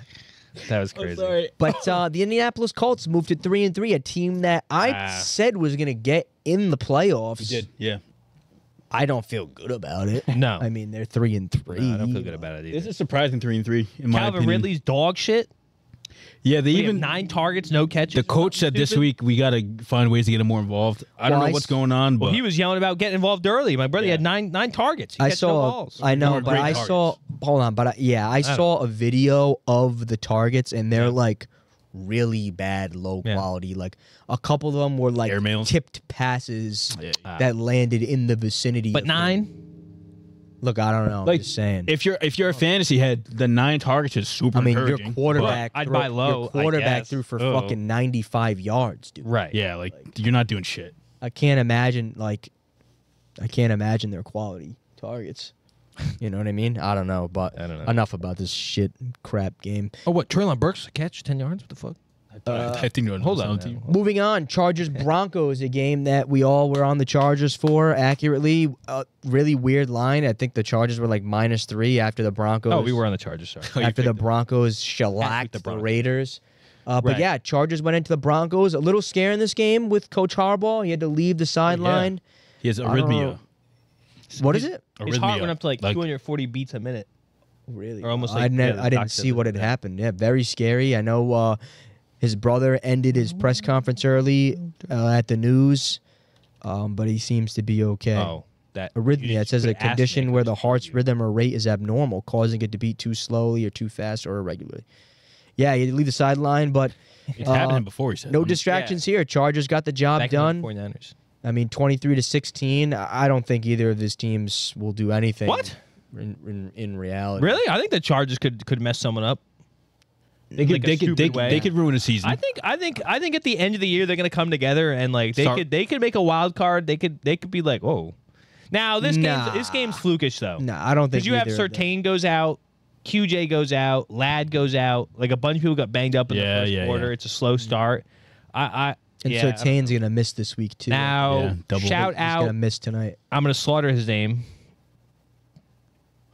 That was crazy. Sorry. But the Indianapolis Colts moved to 3-3, a team that I said was gonna get in the playoffs. He did, yeah. I don't feel good about it. No. I mean they're 3-3. No, I don't feel good about it either. This is surprising 3-3 in my Calvin opinion. Ridley's dog shit. Yeah, they Even even 9 targets, no catches. the coach said this week we got to find ways to get him more involved. I don't know what's going on, but Well, he was yelling about getting involved early. My brother had nine targets. He I catches no saw. balls. I know, They were but great I targets. saw. Hold on, but I saw a video of the targets, and they're like really bad, low quality. Like a couple of them were like Airmails. tipped passes that landed in the vicinity. But of 9. Look, I don't know. I'm like just saying. if you're a fantasy head, the 9 targets is super I mean, encouraging. your quarterback. I'd buy low, Your quarterback I guess. threw for Oh. fucking 95 yards, dude. Right. Yeah, like you're not doing shit. I can't imagine their quality targets. You know what I mean? I don't know, but I don't know. enough about this shit crap game. Oh, what? Treylon Burks catch 10 yards? What the fuck? I think you're hold on. team. Moving on, Chargers Broncos, a game that we all were on the Chargers for accurately. Really weird line. I think the Chargers were like -3 after the Broncos. Oh, we were on the Chargers. Sorry. after the Broncos shellacked the Broncos. Raiders. But Right. yeah, Chargers went into the Broncos. A little scare in this game with Coach Harbaugh. He had to leave the sideline. He has I don't arrhythmia. know. What is it? His heart Arrhythmia. went up to like 240 beats a minute. Really? Or almost I like, didn't, yeah, I the didn't doctor see said what had happened. Yeah, very scary. I know his brother ended his press conference early at the news, but he seems to be okay. Oh, that Arrhythmia. It says a could ask condition me where the questions. heart's rhythm or rate is abnormal, causing it to beat too slowly or too fast or irregularly. Yeah, he had to leave the sideline, but It's happened to him before, he said. no distractions here. Chargers got the job Back done. 49ers. I mean, 23-16. I don't think either of these teams will do anything. What? In reality? Really? I think the Chargers could mess someone up. They could, like a stupid way. they could ruin a season. I think at the end of the year they're gonna come together and like they could make a wild card. They could be like, oh. Now this game's flukish though. No, I don't think Because you have either of them. Surtain goes out, QJ goes out, Ladd goes out. Like a bunch of people got banged up in the first quarter. Yeah. It's a slow start. And yeah, Surtain's gonna miss this week too. now shout He's gonna out. miss tonight. I'm gonna slaughter his name.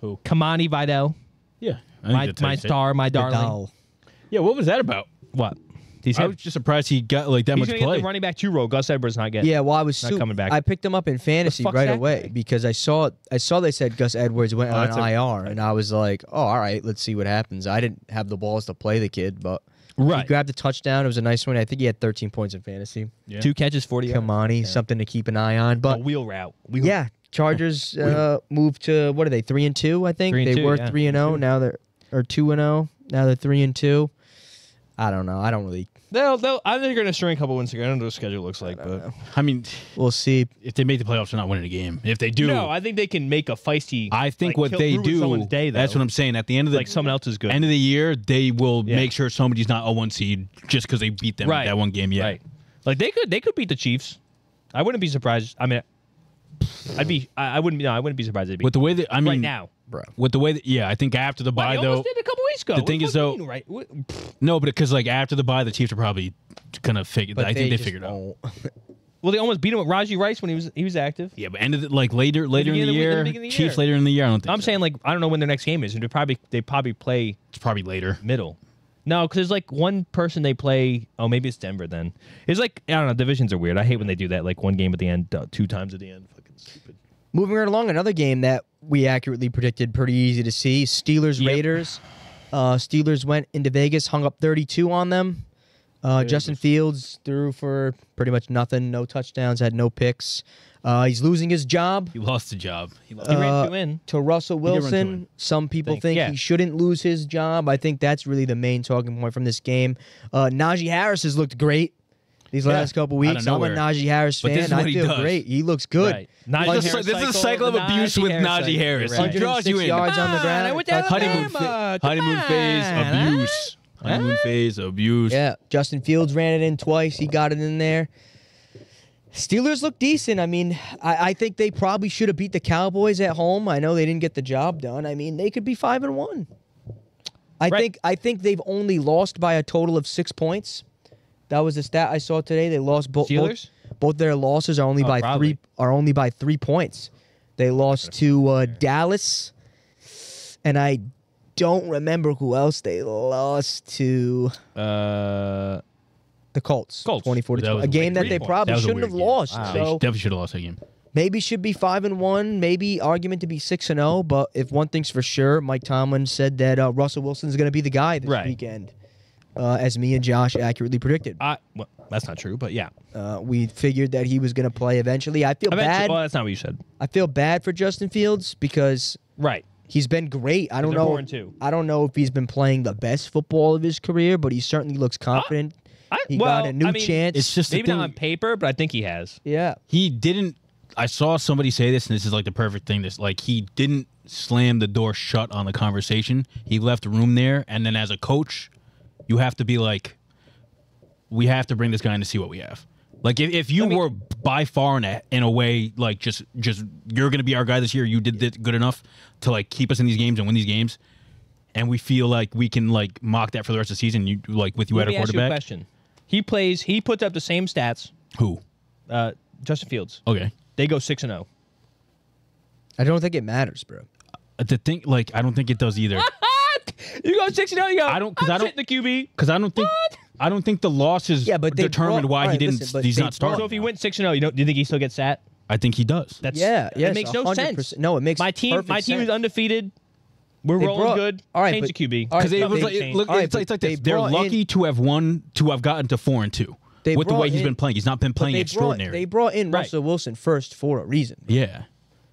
Who? Kamani Vidal, Yeah. I think my that's how you say it. star, my darling. Vidal. Yeah, what was that about? What? I was just surprised he got like that He's much gonna get play. the running back 2 role. Gus Edwards not getting. Yeah, well, I was Not coming back. I picked him up in fantasy fuck's right that away guy? because I saw they said Gus Edwards went on that's a- IR, and I was like, oh, all right, let's see what happens. I didn't have the balls to play the kid, but he Right. grabbed a touchdown. It was a nice one. I think he had 13 points in fantasy. Yeah. 2 catches, 40 yards. Kamani, something to keep an eye on. A But wheel route. yeah, Chargers moved to what are they? 3-2, I think. 3-2, They were yeah. 3-0. Now they're 2-0. Now they're 3-2. I don't know. I don't really I think they're going to string a couple wins together. I don't know what the schedule looks like, but I mean, we'll see. if they make the playoffs, they're not winning a game. If they do, no, I think they can make a feisty. I think like, what they ruin do. someone's day, though. That's what I'm saying. At the end of the like someone else is good. end of the year, they will make sure somebody's not a 1 seed just because they beat them Right. that one game. Yeah, Right. Like they could beat the Chiefs. I wouldn't be surprised. I mean, I wouldn't be surprised. They'd beat with the way that I mean, right now. Bro. with the way that I think after the bye They though, almost did a couple weeks ago. the thing is, though- right? no, but because like after the bye, the Chiefs are probably gonna figure. But I think they just figured it out. won't. Well, they almost beat him with Raji Rice when he was active. Yeah, but end of the, like later in the beginning of the year, beginning of the Chiefs year. later in the year. I don't think. I'm saying like I don't know when their next game is, and they probably play it's probably later. middle. No, because there's like one person they play. Oh, maybe it's Denver then. It's like I don't know. Divisions are weird. I hate when they do that. Like one game at the end, 2 times at the end. Fucking stupid. Moving right along, another game that we accurately predicted, pretty easy to see. Steelers-Raiders. Steelers went into Vegas, hung up 32 on them. Justin Fields threw for pretty much nothing. No touchdowns, had no picks. He's losing his job. He lost the job. He ran 2 in. To Russell did run two Wilson. in. Some people think yeah. he shouldn't lose his job. I think that's really the main talking point from this game. Najee Harris has looked great these last couple out of weeks. I'm a nowhere. Najee Harris But fan. this is what I he feel does. great. He looks good. Right. Najee This Harris is a cycle of abuse with Najee Harris. Right. He draws you 106 in. yards on the ground. I went to Alabama. Honeymoon phase abuse. Honeymoon phase abuse. Yeah, Justin Fields ran it in twice. He got it in there. Steelers look decent. I mean, I think they probably should have beat the Cowboys at home. I know they didn't get the job done. I mean, they could be 5-1. I think they've only lost by a total of 6 points. That was the stat I saw today. They lost both. Steelers? Both their losses are only by probably. 3. Are only by 3 points. They lost to Dallas, and I don't remember who else they lost to. The Colts. Colts. 24-12. That was A game that 3 they points. probably That was a shouldn't have weird game. lost. Wow. They So definitely should have lost that game. maybe should be 5-1. Maybe argument to be 6-0. But if one thing's for sure, Mike Tomlin said that Russell Wilson's going to be the guy this Right. weekend, as me and Josh accurately predicted. Well, that's not true, but yeah. We figured that he was going to play eventually. I feel bad. Well, that's not what you said. I feel bad for Justin Fields because Right. he's been great. I don't They're know. 4-2. I don't know if he's been playing the best football of his career, but he certainly looks confident. He got a new chance. It's just the Maybe thing. not on paper, but I think he has. Yeah. He didn't. I saw somebody say this, and this is like the perfect thing. This like he didn't slam the door shut on the conversation. He left room there, and then as a coach, you have to be like, we have to bring this guy in to see what we have. Like if you were by far in a way like just you're gonna be our guy this year. You did this good enough to like keep us in these games and win these games, and we feel like we can like mock that for the rest of the season. You like with you Let at me a ask you a quarterback. question. He puts up the same stats. Who? Justin Fields. Okay. They go 6-0. I don't think it matters, bro. The thing, like, I don't think it does either. You go 6-0. You go. I don't- 'cause I don't- the QB. Because I don't think the losses But they determined brought- why all he right, didn't. listen, but he's they not starting. So if he now. went 6-0, do you think he still gets sat? I think he does. That's Yes, It makes no 100%. sense. No, it makes my team. perfect My team is sense. undefeated. We're They rolling brought- good. all right, Change but- the QB. all right, Because it was they like, changed. look, All right, it's like but this. they They're brought lucky to have won, to have gotten to 4-2 They with the way brought he's in- been playing. He's not been playing extraordinary. They brought in Right. Russell Wilson first for a reason. Yeah.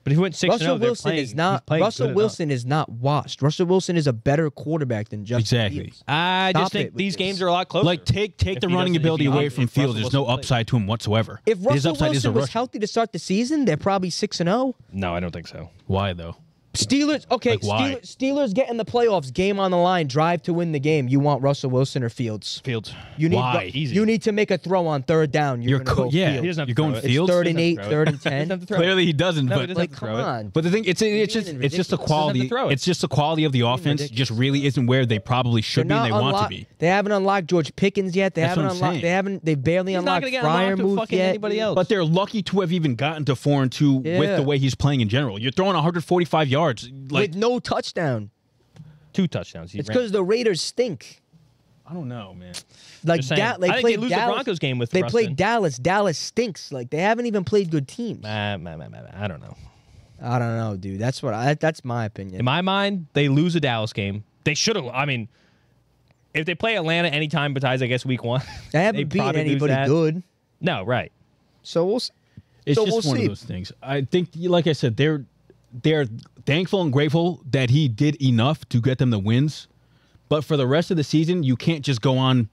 But if he went 6-0, Russell they're Wilson playing, is not. he's playing Russell good Wilson is not washed. Russell Wilson is a better quarterback than Justin Exactly. Fields. I Stop just think it with these this. games are a lot closer. Like take If the he running doesn't- ability if he- away if from Russell Fields. There's no Wilson plays. upside to him whatsoever. If His Russell upside is a Wilson was rush. healthy to start the season, they're probably 6-0. No, I don't think so. Why though? Steelers, okay, Like, why? Steelers get in the playoffs, game on the line, drive to win the game. You want Russell Wilson or Fields? Fields. You need Why? Easy. You need to make a throw on third down. You're gonna go yeah. Fields. He doesn't have You're to going throw it. It's Fields. 3rd and 8, Doesn't 3rd and Doesn't 10. have to throw it. Clearly he doesn't. No, he but doesn't Like, have to come throw it. on. But the thing, it's being just the ridiculous. quality. Doesn't have to throw it. It's just the quality of the offense. ridiculous. Just really isn't where they probably should be and they want to be. They haven't unlocked George Pickens yet. They That's haven't what I'm unlocked. saying. They haven't. They barely He's not unlocked going to get Fryer unlocked to move fucking yet. anybody else. But they're lucky to have even gotten to 4-2 with Yeah. the way he's playing in general. You're throwing 145 yards. Like with no touchdown. 2 touchdowns. He It's ran. because the Raiders stink. I don't know, man. Like Just saying. I think played they lose the Dallas. Broncos game with They Rustin. played Dallas. Dallas stinks. Like they haven't even played good teams. I don't know. I don't know, dude. That's my opinion. In my mind, they lose a Dallas game. They should have. I mean, if they play Atlanta anytime besides, I guess, week 1, They haven't they'd beaten probably lose anybody that. good. No, right. So we'll. It's So just we'll one see. of those things. I think, like I said, they're thankful and grateful that he did enough to get them the wins. But for the rest of the season, you can't just go on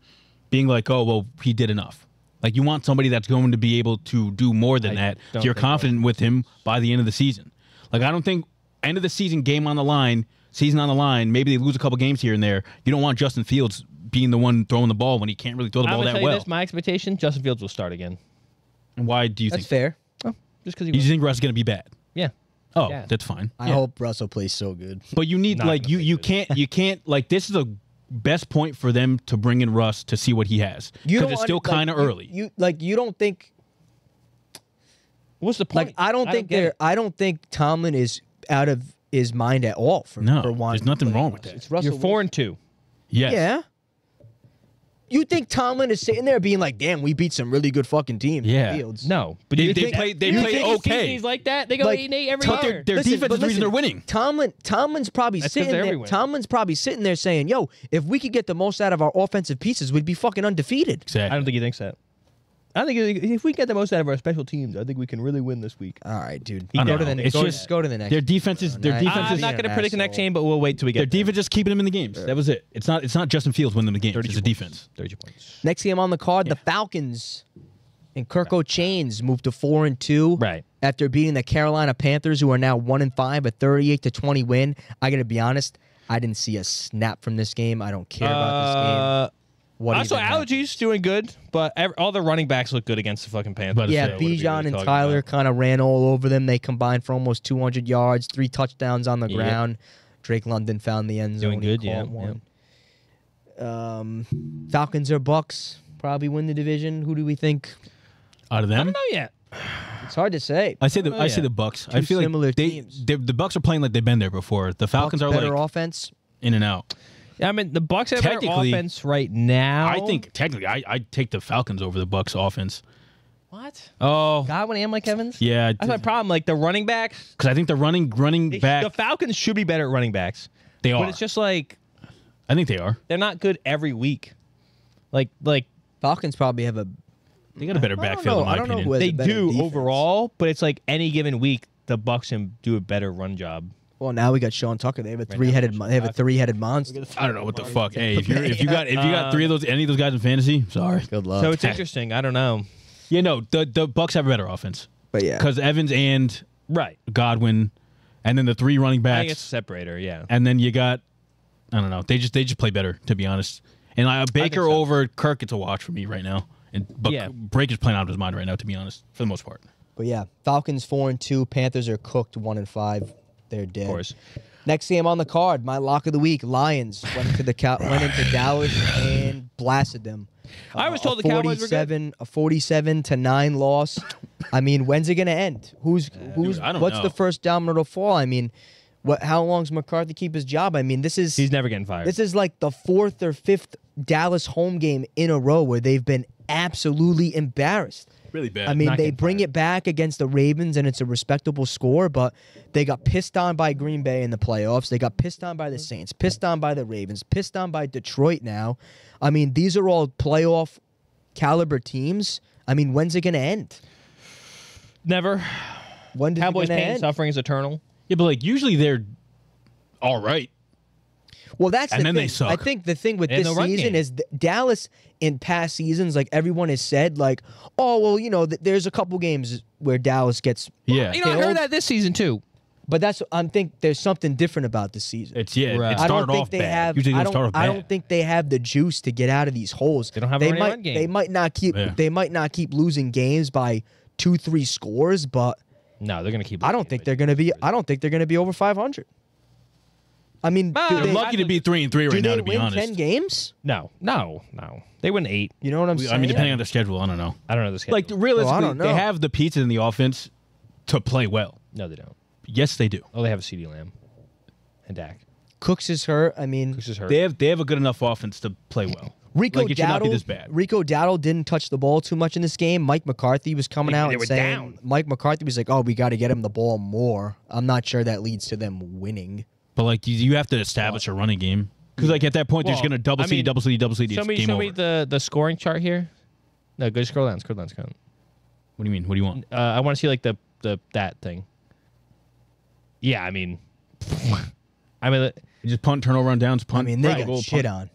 being like, oh, well, he did enough. Like, you want somebody that's going to be able to do more than that. So you're confident with him by the end of the season. Like, I don't think end of the season, game on the line, season on the line, maybe they lose a couple games here and there. You don't want Justin Fields being the one throwing the ball when he can't really throw the ball that well. My expectation, Justin Fields will start again. And why do you think that's fair? Oh, just because you think Russ is going to be bad? Yeah. Oh, yeah. That's fine. I hope Russell plays so good. But you need you can't like this is a best point for them to bring in Russ to see what he has because it's still kind of early. You don't think? What's the point? Like I don't think Tomlin is out of his mind at all for one. There's nothing wrong with that. It's Russell. You're 4-2. Yes. Yeah. You think Tomlin is sitting there being like, "Damn, we beat some really good fucking teams." Yeah. Fields. No, but they play okay. He's like that. They go 8-8 every year. Their defense is the reason they're winning. Tomlin's probably sitting there. Tomlin's probably sitting there saying, "Yo, if we could get the most out of our offensive pieces, we'd be fucking undefeated." Exactly. I don't think he thinks that. I think if we get the most out of our special teams, I think we can really win this week. All right, dude. Go to the next. Go to the next. Their defense is. I'm not going to predict the next game, but we'll wait till we get. Their defense is keeping them in the games. That was it. It's not Justin Fields winning them the games. It's the defense. 32 points. Next game on the card, the Falcons and Kirko Chains moved to 4-2. Right. After beating the Carolina Panthers, who are now 1-5, a 38-20 win. I got to be honest, I didn't see a snap from this game. I don't care about this game. Also, Allergies doing good, but all the running backs look good against the fucking Panthers. Yeah, Bijan and Tyler kind of ran all over them. They combined for almost 200 yards, 3 touchdowns on the ground. Drake London found the end zone. Doing good, yeah. Falcons or Bucks probably win the division. Who do we think? Out of them? I don't know yet. It's hard to say. I say the Bucks. I feel similar like teams. the Bucks are playing like they've been there before. The Falcons Bucks are better like offense. In and out. Yeah, I mean, the Bucks have better offense right now. I think technically, I'd take the Falcons over the Bucks offense. What? Oh, Godwin and Mike Evans? Yeah, that's my problem. Like the running backs, because I think the running back. The Falcons should be better at running backs. They are, but it's just like I think they are. They're not good every week. Like Falcons probably have a. They got a better backfield, in my opinion. They do defense. Overall, but it's like any given week, the Bucks can do a better run job. Well, now we got Sean Tucker. They have a three-headed monster. I don't know what the fuck. Hey, if you got three of those, any of those guys in fantasy, sorry. Good luck. So it's interesting. I don't know. Yeah, no, the Bucks have a better offense. But yeah, because Evans and Godwin, and then the 3 running backs. I think it's a separator. Yeah, and then you got, I don't know. They just play better, to be honest. And Baker over Kirk, it's a watch for me right now. But Breaker's playing out of his mind right now, to be honest, for the most part. But yeah, Falcons 4-2. Panthers are cooked 1-5. They're dead. Of course. Next game on the card, my lock of the week: Lions went into Dallas and blasted them. I was told the Cowboys were good. A 47-9 loss. I mean, when's it gonna end? What's the first domino to fall? I mean, how long's McCarthy keep his job? I mean, he's never getting fired. This is like the 4th or 5th Dallas home game in a row where they've been absolutely embarrassed. Really bad. I mean, they bring it back against the Ravens, and it's a respectable score, but they got pissed on by Green Bay in the playoffs. They got pissed on by the Saints, pissed on by the Ravens, pissed on by Detroit now. I mean, these are all playoff caliber teams. I mean, when's it going to end? Never. When does Cowboys' it pain end? and suffering is eternal. Yeah, but usually they're all right. Well, that's the thing. Then they suck. I think the thing with this season is Dallas in past seasons, everyone has said, oh, well, there's a couple games where Dallas gets I heard that this season too. But I think there's something different about this season. It started off bad. I don't think they have the juice to get out of these holes. They don't have a run game. They might not keep losing games by 2-3 scores, but no, they're gonna keep. I don't think they're gonna be over 500. I mean, they're lucky to be 3-3 right now. To be honest, 10 games? No. They win 8. You know what I'm saying? I mean, depending on the schedule, I don't know. I don't know the schedule. Realistically, they have the pieces in the offense to play well. No, they don't. Yes, they do. Oh, they have a CeeDee Lamb and Dak. Cooks is hurt. I mean, Cooks is hurt. They have a good enough offense to play well. It should not be this bad. Rico Dowdle didn't touch the ball too much in this game. Mike McCarthy was coming out and saying, down. Mike McCarthy was like, "Oh, we got to get him the ball more." I'm not sure that leads to them winning. But you have to establish a running game because at that point they're just gonna double C. Show me the scoring chart here. No, go scroll down. Scroll down. What do you mean? What do you want? I want to see that thing. Yeah, I mean, you just punt, turnover on downs, punt. I mean, they got shit on.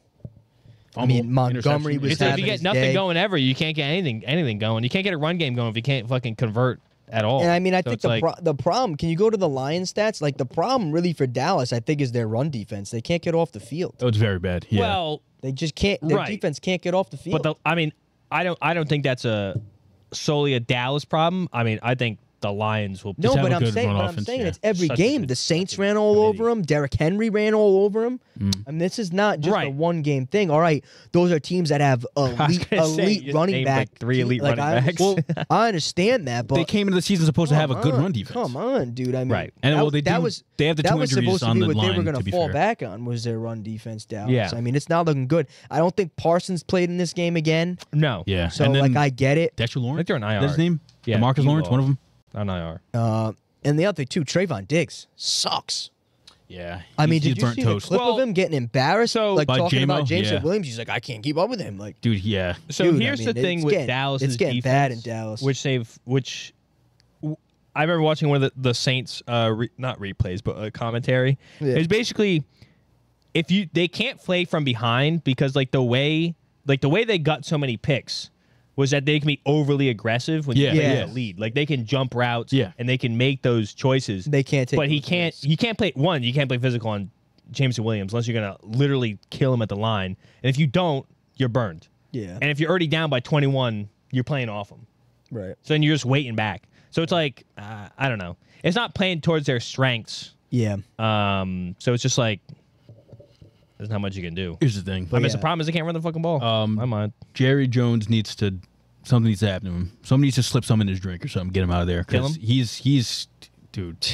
I mean, Montgomery was So if having you get his nothing day. going ever, you can't get anything going. You can't get a run game going if you can't fucking convert at all. And I mean, I So think it's the problem, can you go to the Lions stats? Like, the problem really for Dallas, I think, is their run defense. They can't get off the field. Oh, it's very bad. Yeah. well, They just can't. Their Right. defense can't get off the field. but I don't think that's solely a Dallas problem. I mean, I think the Lions will. no, have but a I'm good saying, run but I'm offense, saying yeah. it's every Such a game. good- The Saints such a ran all committee. over him. Derrick Henry ran all over him. I mean, this is not just a Right. one-game thing. All right, those are teams that have elite gonna say, you elite just running named, back. like, 3 elite like, running backs. Well, I understand that, but they came into the season supposed to have a good come run on, defense. Come on, dude. I mean, Right. And, that, well, they that do- was they have the that two was injuries supposed to on be the what they were line, going to be fall fair. back on was their run defense, Dallas. Yeah. I mean, it's not looking good. I don't think Parsons played in this game again. No. Yeah. So and then like, I get it. Dexter Lawrence. I think they're on IR. That's his name. Yeah, Marcus he Lawrence, one of them. On IR. And the other thing too, Trayvon Diggs sucks. Yeah. I mean, he's did you burnt see toast. the clip Well, of him getting embarrassed? so- like By talking about J-Mo? Jameson Yeah. Williams. He's like, I can't keep up with him. Like, Dude, yeah. So dude, here's I the mean, thing it's with getting- Dallas. it's getting bad in Dallas. I remember watching one of the Saints, not replays, but commentary. Yeah. It's basically they can't play from behind because the way they got so many picks was that they can be overly aggressive when Yeah. you play Yeah. the lead. Like they can jump routes, Yeah. and they can make those choices. They can't take. But he those can't. risks. You can't play one. You can't play physical on Jameson Williams unless you're gonna literally kill him at the line. And if you don't, you're burned. Yeah. And if you're already down by 21, you're playing off him. Right. So then you're just waiting back. So it's like I don't know. It's not playing towards their strengths. Yeah. So it's just like there's not much you can do. Here's the thing. I mean, yeah. the problem is they can't run the fucking ball. My mind. Jerry Jones something needs to happen to him. Somebody needs to slip some in his drink or something. Get him out of there. Kill 'Cause him? He's dude.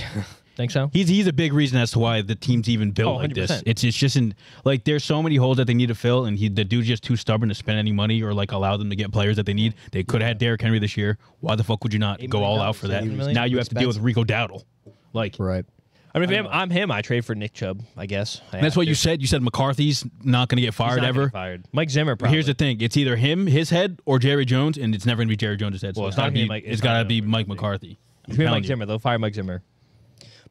Think so? He's a big reason as to why the team's even built like this. 100%. It's just there's so many holes that they need to fill, and the dude's just too stubborn to spend any money or allow them to get players that they need. They could have had Derrick Henry this year. Why the fuck would you not $8 go all million, out for that? $7 million? Now you have to deal with Rico Dowdle. Right. I mean, if I'm him, I trade for Nick Chubb, I guess. That's what you said. You said McCarthy's not going to get fired ever. Fired. Mike Zimmer, But probably. here's the thing: it's either his head, or Jerry Jones, and it's never going to be Jerry Jones' head. So Well, it's it's not got to gonna be be Mike- it's it's got not to gonna be be Mike Mike McCarthy. It's been telling Mike you. Zimmer. They'll fire Mike Zimmer.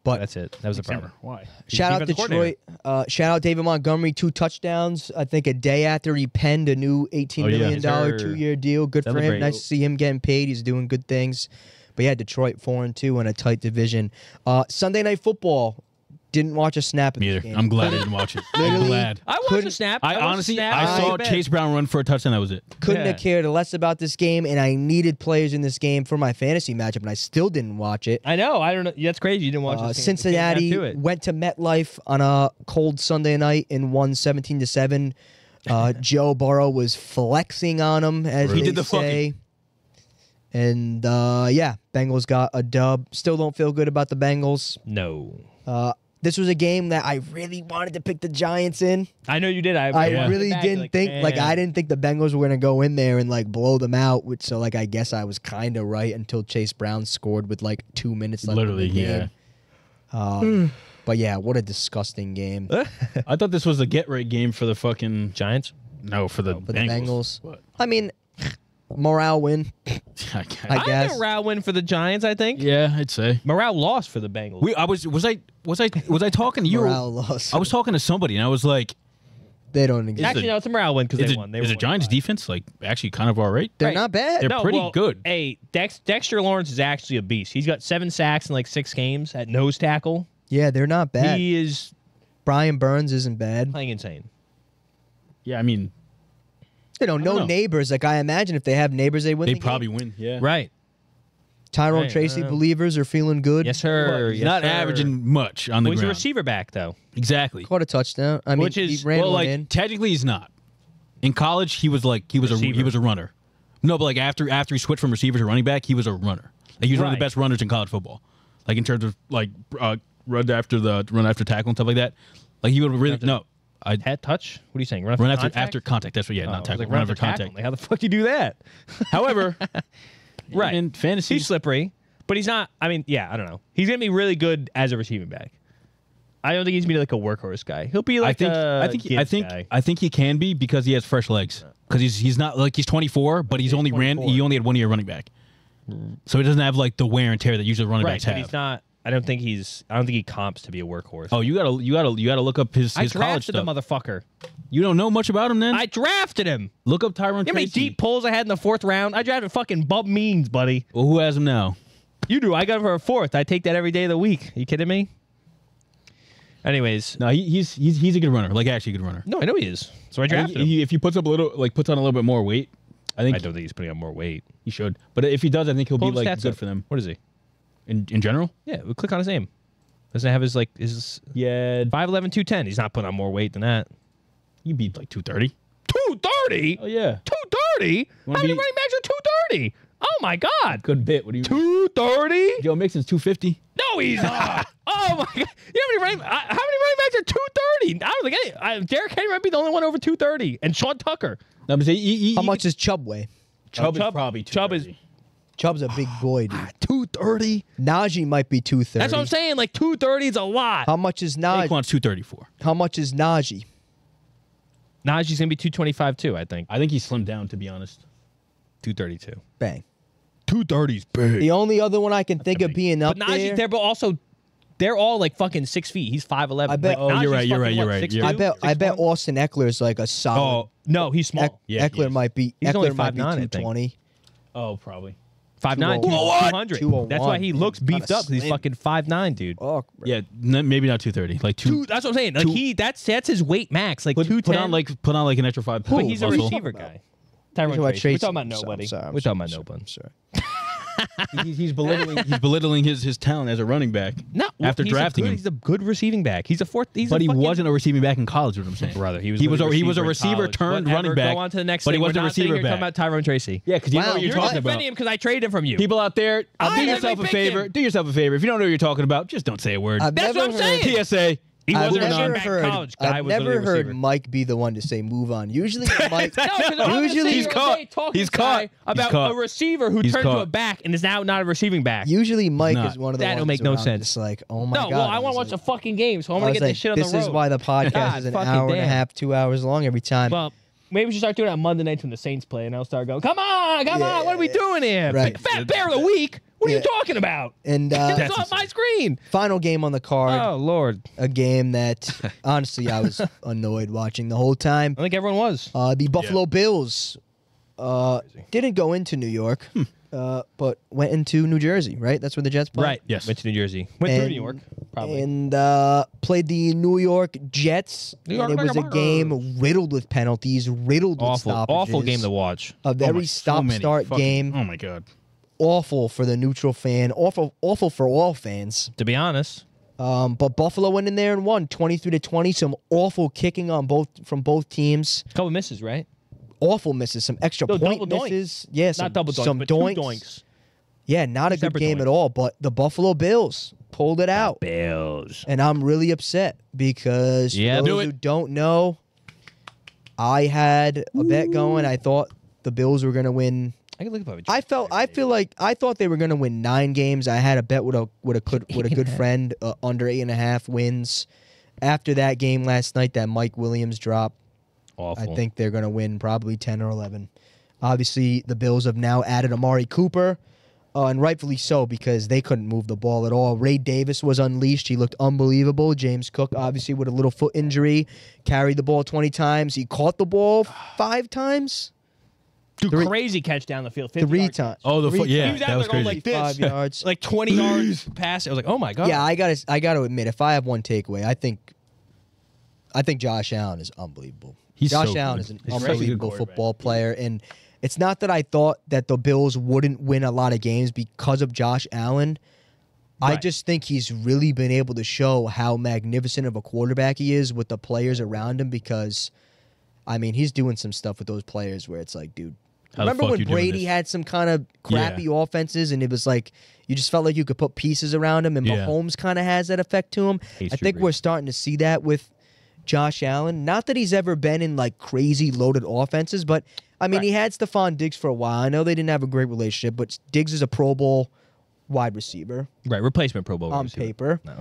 But That's it. That was the problem. Why? shout out defensive Detroit. Shout out David Montgomery, 2 touchdowns. I think a day after he penned a new $18 million Yes, sir. 2-year deal. Good for him. Celebrate. Nice to see him getting paid. He's doing good things. But yeah, Detroit 4-2 in a tight division. Sunday Night Football. Didn't watch a snap of Me this either. game. I'm glad I didn't watch it. I'm Literally- glad. I watched Couldn't- a snap. I watched a honestly, snap. I saw went to bed. Chase Brown run for a touchdown. That was it. Couldn't Yeah. have cared less about this game, and I needed players in this game for my fantasy matchup, and I still didn't watch it. I know. I don't know. That's crazy. You didn't watch this game. Cincinnati It came down to it. went to MetLife on a cold Sunday night and won 17-7. Joe Burrow was flexing on him, as He they did the say. And yeah, Bengals got a dub. Still don't feel good about the Bengals. No. This was a game that I really wanted to pick the Giants in. I know you did. I really didn't think I didn't think the Bengals were gonna go in there and blow them out. Which so I guess I was kind of right until Chase Brown scored with 2 minutes left. Literally, in the game. But yeah, what a disgusting game I thought this was a get right game for the fucking Giants. no for the for the Bengals. What? I mean, morale win. I I guess. think morale win for the Giants. I think Yeah, I'd say. morale lost for the Bengals. Was I talking to you? Morale loss. I was talking to somebody and I was like, They don't exist. Actually, no, it's a morale win because is they it, won. They is were the Giants 1-5. defense actually kind of all right? They're Right. not bad. They're pretty good. Hey, Dexter Lawrence is actually a beast. He's got 7 sacks in 6 games at nose tackle. Yeah, they're not bad. He is Brian Burns isn't bad. playing insane. Yeah, I mean, No know. neighbors. I imagine if they have neighbors, they win. they the probably game. win. Yeah, Right. Tyrone Right, Tracy I know. believers are feeling good. Yes, sir. He's Yes, not sir. averaging much on the Well, he's a ground. receiver back though. Exactly. Caught a touchdown. I mean, Which is- he ran Well, one in. technically he's not. In college, he was Receiver. a runner. No, but after he switched from receiver to running back, he was a runner. He was one of Right. the best runners in college football. In terms of run after tackle and stuff like that. He would really Head touch? What are you saying? Run after contact. That's what. Yeah, Oh, I not was tackle. like, Run run after after tackle. contact. Like, how the fuck do you do that? However, Right. in fantasy, He's slippery, but he's not. I mean, yeah, I don't know. He's gonna be really good as a receiving back. I don't think he's gonna be a workhorse guy. He'll be I like think guy. I think he can be because he has fresh legs. Because he's not he's 24, but he only 24. had 1 year running back, so he doesn't have the wear and tear that usually running right, backs but have. he's not. I don't think he comps to be a workhouse. Oh, you gotta look up his I college drafted the stuff. motherfucker. You don't know much about him then? I drafted him. Look up Tyrone You know how many Tracy. deep pulls I had in the 4th round? I drafted fucking Bub Means, buddy. Well, who has him now? You do. I got him for a 4th. I take that every day of the week. Are you kidding me? Anyways. No, he's a good runner. Like, actually a good runner. No, I know he is. So I drafted him. If he puts on a little bit more weight, I I don't think he's putting on more weight. he should. But if he does, I think he'll Pull be his like stats good up. for them. What is he? In general? Yeah, we'll click on his name. Doesn't it have his, like, his Yeah, 5'11", 210. He's not putting on more weight than that. he beat like 230. 230? Oh yeah, 230? How Wanna many be- running backs are 230? Oh, my God. good bit. What do you? 230? Joe Mixon's 250. No, he's not. Oh, my God. You know how many running backs are 230? I don't think any. Derrick Henry might be the only one over 230. And Sean Tucker. No, but How much does Chubb weigh? Chubb is probably 230. Chubb's a big boy, dude. 230? Najee might be 230. That's what I'm saying. Like, 230 is a lot. How much is Najee? Saquon's 234. How much is Najee? Najee's going to be 225, too, I think. I think he's slimmed down, to be honest. 232. Bang. 230's big. The only other one I can think of being up But Najee's there. there, but also, they're all like fucking 6 feet. He's 5'11". I bet- Like, Oh, you're Najee's right, you're fucking, right, you're what, right, 6'2"? you're- I bet 6'1"? Austin Eckler's like a solid. Oh, no, he's small. Yeah, he Eckler is. might be. He's only Eckler might be 5'9", I think. 220. Oh, probably. 5'9", 201. 200. 201. That's why he looks Kinda beefed up, because he's slim. fucking 5'9", dude. Oh, Yeah, maybe not 230. Like Dude, that's what I'm saying. Like that's his weight max. Like put 210. on like an extra 5 but pounds. he's a muscle. receiver guy. Tyrone Tracy. We're talking about nobody. We're talking about nobody. I'm sorry. He's belittling his talent as a running back. No, after he's drafting him. he's a good receiving back. He's a fourth. But he wasn't a receiving back in college. What I'm saying, brother. He was a receiver turned running back. Go on to the next. But thing. he wasn't We're a not sitting receiver here back. talking about Tyrone Tracy. Yeah, because you know Wow, what you're you're talking You're about. defending him because I traded him from you. People out there, I do literally yourself a picked favor. him. Do yourself a favor. If you don't know what you're talking about, just don't say a word. I've That's never what I'm heard- saying. TSA. He I've wasn't a never running back in heard. college guy. I've was literally never a heard receiver. Mike be the one to say move on. Usually, Mike. Usually He's caught. He's caught. about He's caught. a receiver who He's turned to caught. a back and is now not a receiving back. Usually, Mike not. is one of the That ones don't make no where I'm sense. just like, oh my No, god. well, I want to was watch like- the fucking game, so I'm I gonna was get like, this shit on the road. This is why the podcast God is an fucking hour and a damn. half, 2 hours long every time. Well, maybe we should start doing it on Monday nights when the Saints play, and I'll start going, come on, what are we doing here? Right. Fat Bear of the Week? What are you talking about? And It's on my screen. final game on the card, Oh, Lord. a game that honestly I was annoyed watching the whole time. I think everyone was. The Buffalo Bills didn't go into New York, but went into New Jersey, right? That's where the Jets play. Right. Yes. Went to New Jersey. Went through And- New York, probably. And played the New York Jets. New York and it was a Knickerbockers. game riddled with penalties, riddled with stoppages. Awful game to watch. A very stop-start game. Oh my god. Awful for the neutral fan. Awful for all fans. To be honest. But Buffalo went in there and won 23-20. Some awful kicking from both teams. Couple misses, right? Awful misses. Some extra No, point double doinks. misses. Yeah, Not double doinks, some but doinks. two doinks. Yeah, not a good Separate game doinks. at all. But the Buffalo Bills pulled it out. Bills. And I'm really upset because Yeah, those do who it. don't know, I had a bet going. I thought the Bills were going to win. I can look up. I thought they were going to win 9 games. I had a bet with a good friend under 8.5 wins. After that game last night, that Mike Williams drop, Awful. I think they're going to win probably 10 or 11. Obviously, the Bills have now added Amari Cooper, and rightfully so because they couldn't move the ball at all. Ray Davis was unleashed. He looked unbelievable. James Cook, obviously, with a little foot injury, carried the ball 20 times. He caught the ball 5 times. Dude, Three- crazy catch down the field. 3 times. Oh, the 3 foot. Yeah, He was out that was there going crazy. like this. 5 yards. Like 20 yards past. I was like, oh my God. Yeah, I gotta admit, if I have one takeaway, I think Josh Allen is unbelievable. He's Josh so Allen good. is an He's a really good unbelievable quarterback. football player, and it's not that I thought that the Bills wouldn't win a lot of games because of Josh Allen. I Right. just think he's really been able to show how magnificent of a quarterback he is with the players around him because, I mean, he's doing some stuff with those players where it's like, dude, How the remember fuck when you doing Brady this? had some kind of crappy offenses and it was like you just felt like you could put pieces around him and Yeah. Mahomes kind of has that effect to him. Hates I Drew think Brees. we're starting to see that with Josh Allen. Not that he's ever been in like crazy loaded offenses, but I mean, Right. he had Stephon Diggs for a while. I know they didn't have a great relationship, but Diggs is a Pro Bowl wide receiver Right. Replacement Pro Bowl. on receiver. paper. No.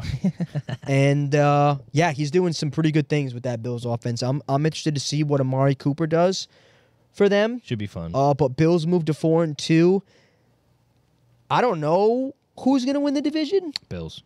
And yeah, he's doing some pretty good things with that Bills offense. I'm interested to see what Amari Cooper does for them. Should be fun. But Bills moved to 4-2. I don't know who's going to win the division. Bills.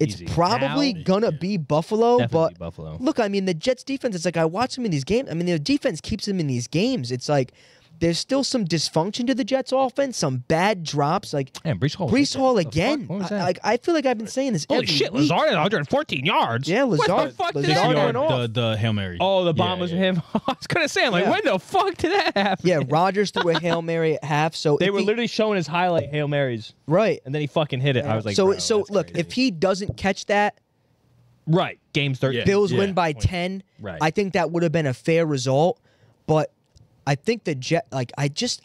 It's Easy. probably Now, gonna be Buffalo, definitely but Buffalo. look, I mean, the Jets defense, it's like I watch them in these games. I mean, their defense keeps them in these games. It's like there's still some dysfunction to the Jets offense, some bad drops. Like Man, Brees Hall again. What was that? I feel like I've been saying this Holy every shit, week. Lazard at 114 yards. Yeah, Lazard. What the fuck did Lazard that went happen? off. The Hail Mary. Oh, the bomb was him. I was gonna say, I'm like, Yeah. when the fuck did that happen? Yeah, Rodgers threw a Hail Mary at half. So They if were he- literally showing his highlight Hail Marys, right. and then he fucking hit it. I was like, so bro, so that's look, crazy. if he doesn't catch that, right, game's 13. Yeah. Bills win by 10. Right. I think that would have been a fair result, but I think the Jet I just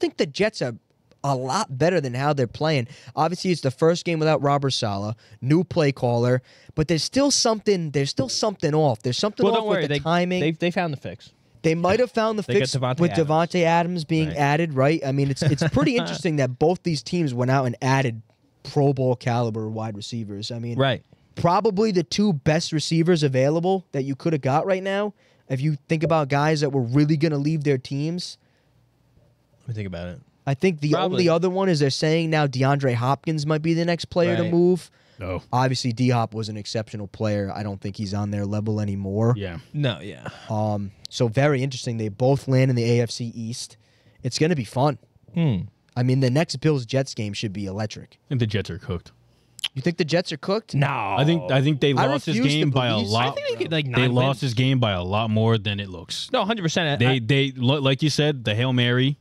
think the Jets are a lot better than how they're playing. Obviously, it's the first game without Robert Saleh, new play caller, but there's still something off. There's something Well, off don't worry, with the timing. They found the fix. They might have found the They got fix Devontae with Adams. Devontae Adams being Right. added, right? I mean, it's pretty interesting that both these teams went out and added Pro Bowl caliber wide receivers. I mean, Right. probably the two best receivers available that you could have got right now. If you think about guys that were really going to leave their teams, Let me think about it. I think the Probably. only other one is they're saying now DeAndre Hopkins might be the next player to Right. move. No. Obviously, D-Hop was an exceptional player. I don't think he's on their level anymore. Yeah. No, yeah. So very interesting. They both land in the AFC East. It's going to be fun. I mean, the next Bills-Jets game should be electric. I think the Jets are cooked. You think the Jets are cooked? No. I think they I lost this refuse to game by a believe so. lot. I think they get like 9 They wins. lost this game by a lot more than it looks. No, 100%. They like you said, the Hail Mary.